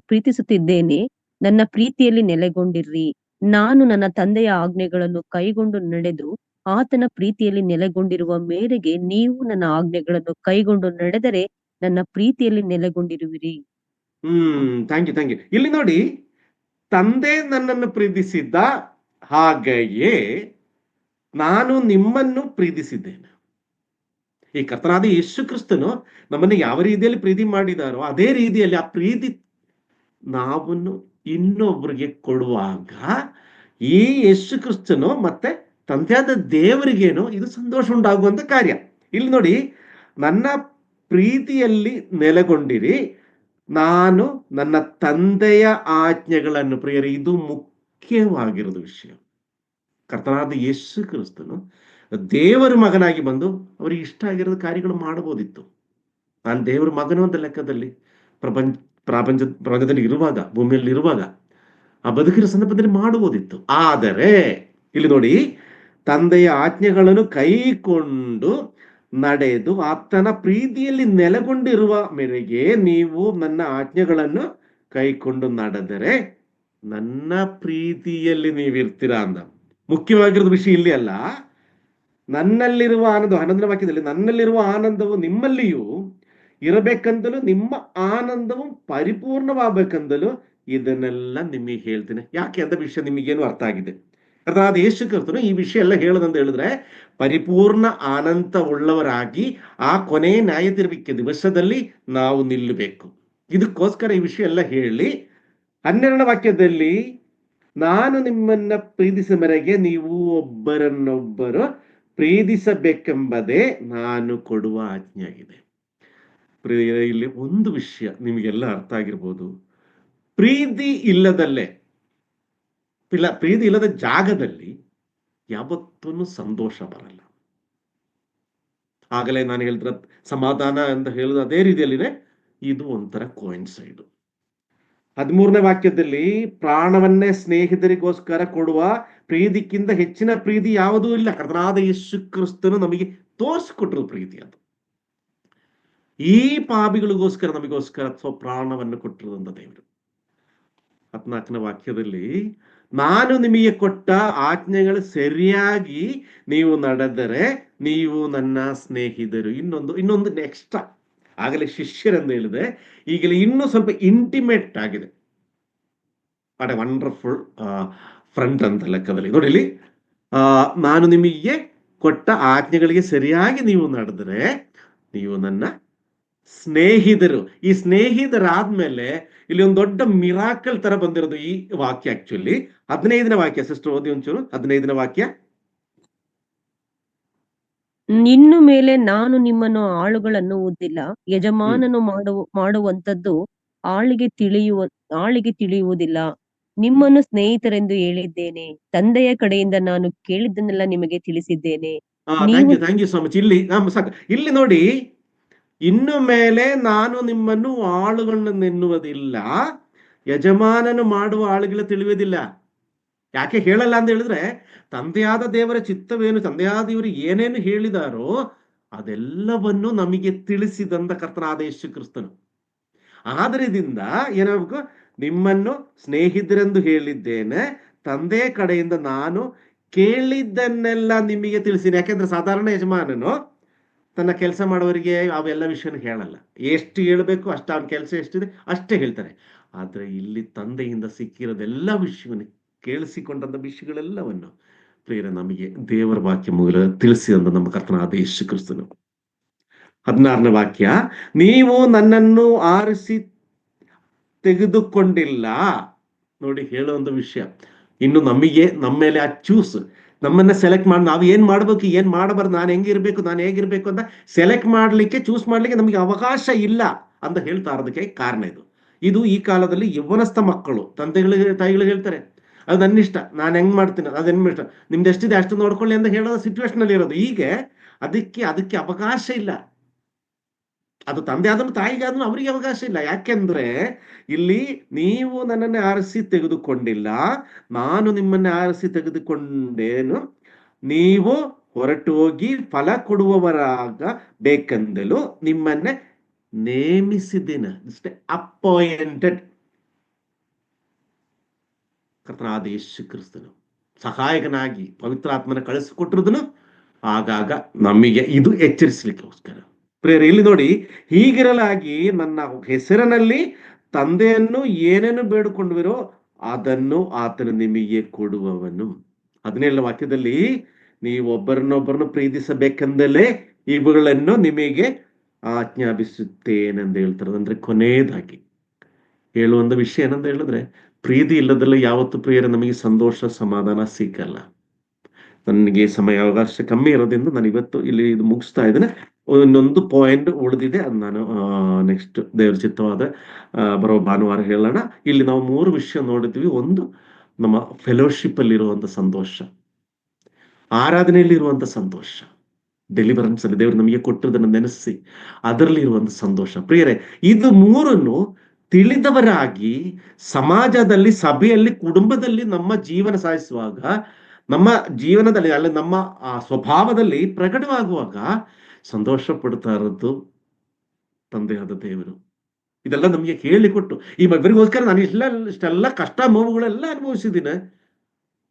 ಪ್ರೀತಿಸುತ್ತಿದ್ದೇನೆ. ನನ್ನ ಪ್ರೀತಿಯಲ್ಲಿ ನೆಲೆಗೊಂಡಿರ್ರಿ. ನಾನು ನನ್ನ ತಂದೆಯ ಆಜ್ಞೆಗಳನ್ನು ಕೈಗೊಂಡು ನಡೆದು ಆತನ ಪ್ರೀತಿಯಲ್ಲಿ ನೆಲೆಗೊಂಡಿರುವ ಮೇರೆಗೆ ನೀವು ನನ್ನ ಆಜ್ಞೆಗಳನ್ನು ಕೈಗೊಂಡು ನಡೆದರೆ ನನ್ನ ಪ್ರೀತಿಯಲ್ಲಿ ನೆಲೆಗೊಂಡಿರುವಿರಿ. Thank you. ಇಲ್ಲಿ ನೋಡಿ, ತಂದೆ ನನ್ನನ್ನು ಪ್ರೀತಿಸಿದ್ದ ಹಾಗೆಯೇ ನಾನು ನಿಮ್ಮನ್ನು ಪ್ರೀತಿಸಿದ್ದೇನೆ. ಈ ಕರ್ತನಾದ ಯೇಸು ಕ್ರಿಸ್ತನು ನಮ್ಮನ್ನು ಯಾವ ರೀತಿಯಲ್ಲಿ ಪ್ರೀತಿ ಮಾಡಿದಾರೋ ಅದೇ ರೀತಿಯಲ್ಲಿ ಆ ಪ್ರೀತಿ ನಾವನ್ನು ಇನ್ನೊಬ್ಬರಿಗೆ ಕೊಡುವಾಗ ಈ ಯೇಸು ಕ್ರಿಸ್ತನು ಮತ್ತೆ ತಂದೆಯಾದ ದೇವರಿಗೇನು ಇದು ಸಂತೋಷ ಉಂಟಾಗುವಂತ ಕಾರ್ಯ. ಇಲ್ಲಿ ನೋಡಿ, ನನ್ನ ಪ್ರೀತಿಯಲ್ಲಿ ನೆಲೆಗೊಂಡಿರಿ, ನಾನು ನನ್ನ ತಂದೆಯ ಆಜ್ಞೆಗಳನ್ನು, ಪ್ರಿಯರೇ, ಇದು ಮುಖ್ಯವಾಗಿರೋದು ವಿಷಯ. ಕರ್ತನಾದ ಯೇಸು ಕ್ರಿಸ್ತನು ದೇವರ ಮಗನಾಗಿ ಬಂದು ಅವರಿಗೆ ಇಷ್ಟ ಆಗಿರೋದು ಕಾರ್ಯಗಳು ಮಾಡಬಹುದಿತ್ತು. ನಾನು ದೇವರ ಮಗನು ಅಂತ ಲೆಕ್ಕದಲ್ಲಿ ಪ್ರಪಂಚದಲ್ಲಿ ಇರುವಾಗ, ಭೂಮಿಯಲ್ಲಿ ಇರುವಾಗ ಆ ಬದುಕಿನ ಸಂದರ್ಭದಲ್ಲಿ ಮಾಡಬಹುದಿತ್ತು. ಆದರೆ ಇಲ್ಲಿ ನೋಡಿ, ತಂದೆಯ ಆಜ್ಞೆಗಳನ್ನು ಕೈಕೊಂಡು ನಡೆದು ಆತನ ಪ್ರೀತಿಯಲ್ಲಿ ನೆಲೆಗೊಂಡಿರುವ ಮೇರೆಗೆ ನೀವು ನನ್ನ ಆಜ್ಞೆಗಳನ್ನು ಕೈಕೊಂಡು ನಡೆದರೆ ನನ್ನ ಪ್ರೀತಿಯಲ್ಲಿ ನೀವಿರ್ತೀರಾ ಅಂದ. ಮುಖ್ಯವಾಗಿರೋದು ವಿಷಯ ಇಲ್ಲಿ ಅಲ್ಲ, ನನ್ನಲ್ಲಿರುವ ಆನಂದ, 11ನೇ ವಾಕ್ಯದಲ್ಲಿ ನನ್ನಲ್ಲಿರುವ ಆನಂದವು ನಿಮ್ಮಲ್ಲಿಯೂ ಇರಬೇಕಂದಲು, ನಿಮ್ಮ ಆನಂದವು ಪರಿಪೂರ್ಣವಾಗಬೇಕಂದಲು ಇದನ್ನೆಲ್ಲ ನಿಮಗೆ ಹೇಳ್ತೀನಿ. ಯಾಕೆ ಅಂತ ವಿಷಯ ನಿಮಗೇನು ಅರ್ಥ ಆಗಿದೆ. ಕರ್ತನಾದ ಯೇಸು ಕ್ರಿಸ್ತನು ಈ ವಿಷಯ ಎಲ್ಲ ಹೇಳದಂತ ಹೇಳಿದ್ರೆ ಪರಿಪೂರ್ಣ ಅನಂತ ಉಳ್ಳವರಾಗಿ ಆ ಕೊನೆ ನ್ಯಾಯ ತೀರ್ಪಿಕೆ ದಿವಸದಲ್ಲಿ ನಾವು ನಿಲ್ಲಬೇಕು. ಇದಕ್ಕೋಸ್ಕರ ಈ ವಿಷಯ ಎಲ್ಲ ಹೇಳಿ 12ನೇ ವಾಕ್ಯದಲ್ಲಿ ನಾನು ನಿಮ್ಮನ್ನ ಪ್ರೀತಿಸಿದ ಮೇರೆಗೆ ನೀವು ಒಬ್ಬರನ್ನೊಬ್ಬರು ಪ್ರೀತಿಸಬೇಕೆಂಬುದೇ ನಾನು ಕೊಡುವ ಆಜ್ಞೆಯಾಗಿದೆ. ಇಲ್ಲಿ ಒಂದು ವಿಷಯ ನಿಮಗೆಲ್ಲ ಅರ್ಥ ಆಗಿರ್ಬೋದು. ಪ್ರೀತಿ ಇಲ್ಲದಲ್ಲೇ ಪ್ರೀತಿ ಇಲ್ಲದ ಜಾಗದಲ್ಲಿ ಯಾವತ್ತೂ ಸಂತೋಷ ಬರಲ್ಲ. ಆಗಲೇ ನಾನು ಹೇಳಿದ್ರ ಸಮಾಧಾನ ಅಂತ ಹೇಳುದು ಅದೇ ರೀತಿಯಲ್ಲಿನೇ ಇದು ಒಂಥರ ಕೋಯಿನ್ಸೈಡ್. 13ನೇ ವಾಕ್ಯದಲ್ಲಿ ಪ್ರಾಣವನ್ನೇ ಸ್ನೇಹಿತರಿಗೋಸ್ಕರ ಕೊಡುವ ಪ್ರೀತಿಕ್ಕಿಂತ ಹೆಚ್ಚಿನ ಪ್ರೀತಿ ಯಾವುದೂ ಇಲ್ಲ. ಕರ್ತನಾದ ಯೇಸು ಕ್ರಿಸ್ತನು ನಮಗೆ ತೋರಿಸಿಕೊಟ್ಟಿರೋ ಪ್ರೀತಿ ಅದು. ಈ ಪಾಪಿಗಳಿಗೋಸ್ಕರ ನಮಗೋಸ್ಕರ ಪ್ರಾಣವನ್ನು ಕೊಟ್ಟಿರುವಂತ ದೇವರು. 14ನೇ ವಾಕ್ಯದಲ್ಲಿ ನಾನು ನಿಮಗೆ ಕೊಟ್ಟ ಆಜ್ಞೆಗಳು ಸರಿಯಾಗಿ ನೀವು ನಡೆದರೆ ನೀವು ನನ್ನ ಸ್ನೇಹಿತರು. ಇನ್ನೊಂದು ನೆಕ್ಸ್ಟ್ ಆಗಲೇ ಶಿಷ್ಯರೆಂದು ಹೇಳಿದೆ, ಈಗಲೇ ಇನ್ನೂ ಸ್ವಲ್ಪ ಇಂಟಿಮೇಟ್ ಆಗಿದೆ. ವಾಟ್ ಎ ವಂಡರ್ಫುಲ್ ಫ್ರಂಟ್ ಅಂತ ಲೆಕ್ಕದಲ್ಲಿ ನೋಡಿ. ಇಲ್ಲಿ ನಾನು ನಿಮಗೆ ಕೊಟ್ಟ ಆಜ್ಞೆಗಳಿಗೆ ಸರಿಯಾಗಿ ನೀವು ನಡೆದರೆ ನೀವು ನನ್ನ ಸ್ನೇಹಿತರು. ಈ ಸ್ನೇಹಿತರಾದ್ಮೇಲೆ ಇಲ್ಲಿ ಒಂದು ದೊಡ್ಡ ಮಿರಾಕಲ್ ತರ ಬಂದಿರೋದು ಈ ವಾಕ್ಯ. ಆಕ್ಚುಲಿ 15ನೇ ವಾಕ್ಯ ಸಿಸ್ಟರ್ ಓದಿ ಒಂಚೂರು. 15ನೇ ವಾಕ್ಯ, ಇನ್ನು ಮೇಲೆ ನಾನು ನಿಮ್ಮನ್ನು ಆಳುಗಳನ್ನು ಓದಿಲ್ಲ, ಯಜಮಾನನು ಮಾಡುವಂತದ್ದು ಆಳಿಗೆ ತಿಳಿಯುವುದಿಲ್ಲ. ನಿಮ್ಮನ್ನು ಸ್ನೇಹಿತರೆಂದು ಹೇಳಿದ್ದೇನೆ. ತಂದೆಯ ಕಡೆಯಿಂದ ನಾನು ಕೇಳಿದ್ದನ್ನೆಲ್ಲ ನಿಮಗೆ ತಿಳಿಸಿದ್ದೇನೆ. Thank you so much. ಇಲ್ಲಿ ನೋಡಿ, ಇನ್ನು ಮೇಲೆ ನಾನು ನಿಮ್ಮನ್ನು ಆಳುಗಳನ್ನು ಎನ್ನುವುದಿಲ್ಲ, ಯಜಮಾನನು ಮಾಡುವ ಆಳುಗಳ ತಿಳಿಯುವುದಿಲ್ಲ. ಯಾಕೆ ಹೇಳಲ್ಲ ಅಂತ ಹೇಳಿದ್ರೆ, ತಂದೆಯಾದ ದೇವರ ಚಿತ್ತವೇನು, ತಂದೆಯಾದ ದೇವರು ಏನೇನು ಹೇಳಿದಾರೋ ಅದೆಲ್ಲವನ್ನು ನಮಗೆ ತಿಳಿಸಿದಂತ ಕರ್ತನಾದ ಯೇಸು ಕ್ರಿಸ್ತನು. ಆದ್ರಿಂದ ಏನಾಗಬೇಕು, ನಿಮ್ಮನ್ನು ಸ್ನೇಹಿತರೆಂದು ಹೇಳಿದ್ದೇನೆ, ತಂದೆಯ ಕಡೆಯಿಂದ ನಾನು ಕೇಳಿದ್ದನ್ನೆಲ್ಲ ನಿಮಗೆ ತಿಳಿಸಿನಿ. ಯಾಕೆಂದ್ರೆ ಸಾಧಾರಣ ಯಜಮಾನನು ತನ್ನ ಕೆಲಸ ಮಾಡೋರಿಗೆ ಅವೆಲ್ಲ ವಿಷಯನ ಹೇಳಲ್ಲ. ಎಷ್ಟು ಹೇಳ್ಬೇಕು ಅಷ್ಟು, ಅವನ ಕೆಲಸ ಎಷ್ಟಿದೆ ಅಷ್ಟೇ ಹೇಳ್ತಾರೆ. ಆದ್ರೆ ಇಲ್ಲಿ ತಂದೆಯಿಂದ ಸಿಕ್ಕಿರೋದೆಲ್ಲ ವಿಷಯವನ್ನು, ಕೇಳಿಸಿಕೊಂಡಂತ ವಿಷಯಗಳೆಲ್ಲವನ್ನು ಪ್ರಿಯರೇ ನಮಗೆ ದೇವರ ವಾಕ್ಯ ಮೂಲಕ ತಿಳಿಸಿದಂತ ನಮ್ಮ ಕರ್ತನಾದ ಯೇಸು ಕ್ರಿಸ್ತನು. 16ನೇ ವಾಕ್ಯ, ನೀವು ನನ್ನನ್ನು ಆರಿಸಿ ತೆಗೆದುಕೊಂಡಿಲ್ಲ. ನೋಡಿ, ಹೇಳುವಂತ ವಿಷಯ ಇನ್ನು ನಮಗೆ ನಮ್ಮ ಮೇಲೆ ಆ ಚೂಸ್, ನಮ್ಮನ್ನ ಸೆಲೆಕ್ಟ್ ಮಾಡಿ ನಾವು ಏನ್ ಮಾಡ್ಬೇಕು ಏನ್ ಮಾಡಬಾರ್ದು, ನಾನು ಹೆಂಗಿರ್ಬೇಕು ನಾನು ಹೇಗಿರ್ಬೇಕು ಅಂತ ಸೆಲೆಕ್ಟ್ ಮಾಡ್ಲಿಕ್ಕೆ, ಚೂಸ್ ಮಾಡ್ಲಿಕ್ಕೆ ನಮಗೆ ಅವಕಾಶ ಇಲ್ಲ ಅಂತ ಹೇಳ್ತಾ ಇರೋದಕ್ಕೆ ಕಾರಣ ಇದು ಈ ಕಾಲದಲ್ಲಿ ಯೌವನಸ್ಥ ಮಕ್ಕಳು ತಾಯಿಗಳಿಗೆ ಹೇಳ್ತಾರೆ, ಅದು ನನ್ನ ಇಷ್ಟ, ನಾನು ಹೆಂಗ್ ಮಾಡ್ತೀನಿ, ಅದೇನ್ ಇಷ್ಟ, ನಿಮ್ದು ಎಷ್ಟಿದೆ ಅಷ್ಟು ನೋಡ್ಕೊಳ್ಳಿ ಅಂತ ಹೇಳೋ ಸಿಚುವೇಶನ್ ಅಲ್ಲಿ ಇರೋದು. ಹೀಗೆ ಅದಕ್ಕೆ ಅವಕಾಶ ಇಲ್ಲ. ಅದು ತಂದೆ ಆದ್ರೂ ತಾಯಿಗಾದ್ರೂ ಅವರಿಗೆ ಅವಕಾಶ ಇಲ್ಲ. ಯಾಕೆಂದ್ರೆ ಇಲ್ಲಿ ನೀವು ನನ್ನನ್ನೇ ಆರಿಸಿ ತೆಗೆದುಕೊಂಡಿಲ್ಲ, ನಾನು ನಿಮ್ಮನ್ನೇ ಆರಿಸಿ ತೆಗೆದುಕೊಂಡೇನು, ನೀವು ಹೊರಟು ಹೋಗಿ ಫಲ ಕೊಡುವವರಾಗ ಬೇಕೆಂದಲು ನಿಮ್ಮನ್ನೇ ನೇಮಿಸಿದ್ದೇನೆ. ಅಪಾಯಿಂಟೆಡ್. ಕರ್ತನಾದ ಯೇಸು ಕ್ರಿಸ್ತನು ಸಹಾಯಕನಾಗಿ ಪವಿತ್ರಾತ್ಮನ ಕಳಿಸಿಕೊಟ್ಟಿರುವುದನ್ನು ಆಗಾಗ ನಮಗೆ ಇದು ಎಚ್ಚರಿಸಲಿಕ್ಕೋಸ್ಕರ. ಪ್ರಿಯರೇ, ಇಲ್ಲಿ ನೋಡಿ, ಹೀಗಿರಲಾಗಿ ನನ್ನ ಹೆಸರಿನಲ್ಲಿ ತಂದೆಯನ್ನು ಏನೇನು ಬೇಡಿಕೊಂಡುವಿರೋ ಅದನ್ನು ಆತನು ನಿಮಗೆ ಕೊಡುವವನು. 17ನೇ ವಾಕ್ಯದಲ್ಲಿ ನೀವು ಒಬ್ಬರನ್ನೊಬ್ಬರನ್ನು ಪ್ರೀತಿಸಬೇಕೆಂದಲೇ ಇವುಗಳನ್ನು ನಿಮಗೆ ಆಜ್ಞಾಪಿಸುತ್ತೇನೆಂದು ಹೇಳ್ತಾರೆ. ಅಂದ್ರೆ ಕೊನೆಯದಾಗಿ ಹೇಳುವಂತ ವಿಷಯ ಏನಂತ ಹೇಳಿದ್ರೆ, ಪ್ರೀತಿ ಇಲ್ಲದಲ್ಲ ಯಾವತ್ತು ಪ್ರಿಯರೇ ನಮಗೆ ಸಂತೋಷ ಸಮಾಧಾನ ಸಿಕ್ಕಲ್ಲ. ನನಗೆ ಸಮಯ ಅವಕಾಶ ಕಮ್ಮಿ ಇರೋದ್ರಿಂದ ನಾನು ಇವತ್ತು ಇಲ್ಲಿ ಇದು ಮುಗಿಸ್ತಾ ಇದ್ದೇನೆ. ಇನ್ನೊಂದು ಪಾಯಿಂಟ್ ಉಳಿದಿದೆ, ಅದು ನಾನು ನೆಕ್ಸ್ಟ್ ದೇವರ ಚಿತ್ತವಾದ ಬರೋ ಭಾನುವಾರ ಹೇಳೋಣ. ಇಲ್ಲಿ ನಾವು 3 ವಿಷಯ ನೋಡಿದ್ವಿ. ಒಂದು, ನಮ್ಮ ಫೆಲೋಶಿಪ್ ಅಲ್ಲಿ ಇರುವಂತ ಸಂತೋಷ, ಆರಾಧನೆಯಲ್ಲಿ ಇರುವಂತ ಸಂತೋಷ, ಡೆಲಿವರೆನ್ಸ್ ಅಲ್ಲಿ ದೇವರು ನಮಗೆ ಕೊಟ್ಟಿದ್ದನ್ನು ನೆನೆಸಿ ಅದರಲ್ಲಿ ಇರುವಂತ ಸಂತೋಷ. ಪ್ರಿಯರೇ, ಇದು 3 ತಿಳಿದವರಾಗಿ ಸಮಾಜದಲ್ಲಿ, ಸಭೆಯಲ್ಲಿ, ಕುಟುಂಬದಲ್ಲಿ ನಮ್ಮ ಜೀವನ ಸಾಗಿಸುವಾಗ, ನಮ್ಮ ಜೀವನದಲ್ಲಿ ಅಲ್ಲಿ ನಮ್ಮ ಸ್ವಭಾವದಲ್ಲಿ ಪ್ರಕಟವಾಗುವಾಗ ಸಂತೋಷ ಪಡ್ತಾ ಇರೋದು ತಂದೆಯಾದ ದೇವರು. ಇದೆಲ್ಲ ನಮಗೆ ಹೇಳಿಕೊಟ್ಟು, ಈ ಮಗರಿಗೋಸ್ಕರ ನಾನು ಇಷ್ಟೆಲ್ಲ ಕಷ್ಟ ನೋವುಗಳೆಲ್ಲ ಅನುಭವಿಸಿದ್ದೀನಿ,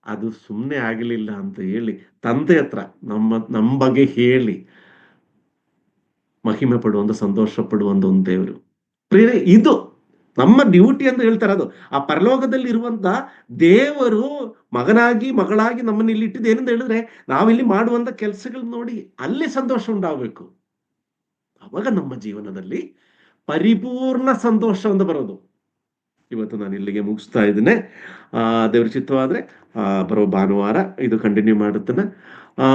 ಅದು ಸುಮ್ಮನೆ ಆಗಲಿಲ್ಲ ಅಂತ ಹೇಳಿ ತಂದೆ ಹತ್ರ ನಮ್ಮ ಬಗ್ಗೆ ಹೇಳಿ ಮಹಿಮೆ ಪಡುವಂತ, ಸಂತೋಷ ಪಡುವಂತ ಒಂದು ದೇವರು. ಪ್ರಿಯರೇ, ಇದು ನಮ್ಮ ಡ್ಯೂಟಿ ಅಂತ ಹೇಳ್ತಾರೆ ಅದು. ಆ ಪರಲೋಕದಲ್ಲಿ ಇರುವಂತ ದೇವರು ಮಗನಾಗಿ ಮಗಳಾಗಿ ನಮ್ಮನ್ನ ಇಲ್ಲಿ ಇಟ್ಟಿದ್ದು ಏನಂತ ಹೇಳಿದ್ರೆ, ನಾವಿಲ್ಲಿ ಮಾಡುವಂತ ಕೆಲಸಗಳು ನೋಡಿ ಅಲ್ಲಿ ಸಂತೋಷ ಉಂಟಾಗಬೇಕು. ಅವಾಗ ನಮ್ಮ ಜೀವನದಲ್ಲಿ ಪರಿಪೂರ್ಣ ಸಂತೋಷ ಅಂತ ಬರೋದು. ಇವತ್ತು ನಾನು ಇಲ್ಲಿಗೆ ಮುಗಿಸ್ತಾ ಇದ್ದೇನೆ. ದೇವ್ರ ಚಿತ್ತವಾದ್ರೆ ಬರೋ ಭಾನುವಾರ ಇದು ಕಂಟಿನ್ಯೂ ಮಾಡುತ್ತೇನೆ.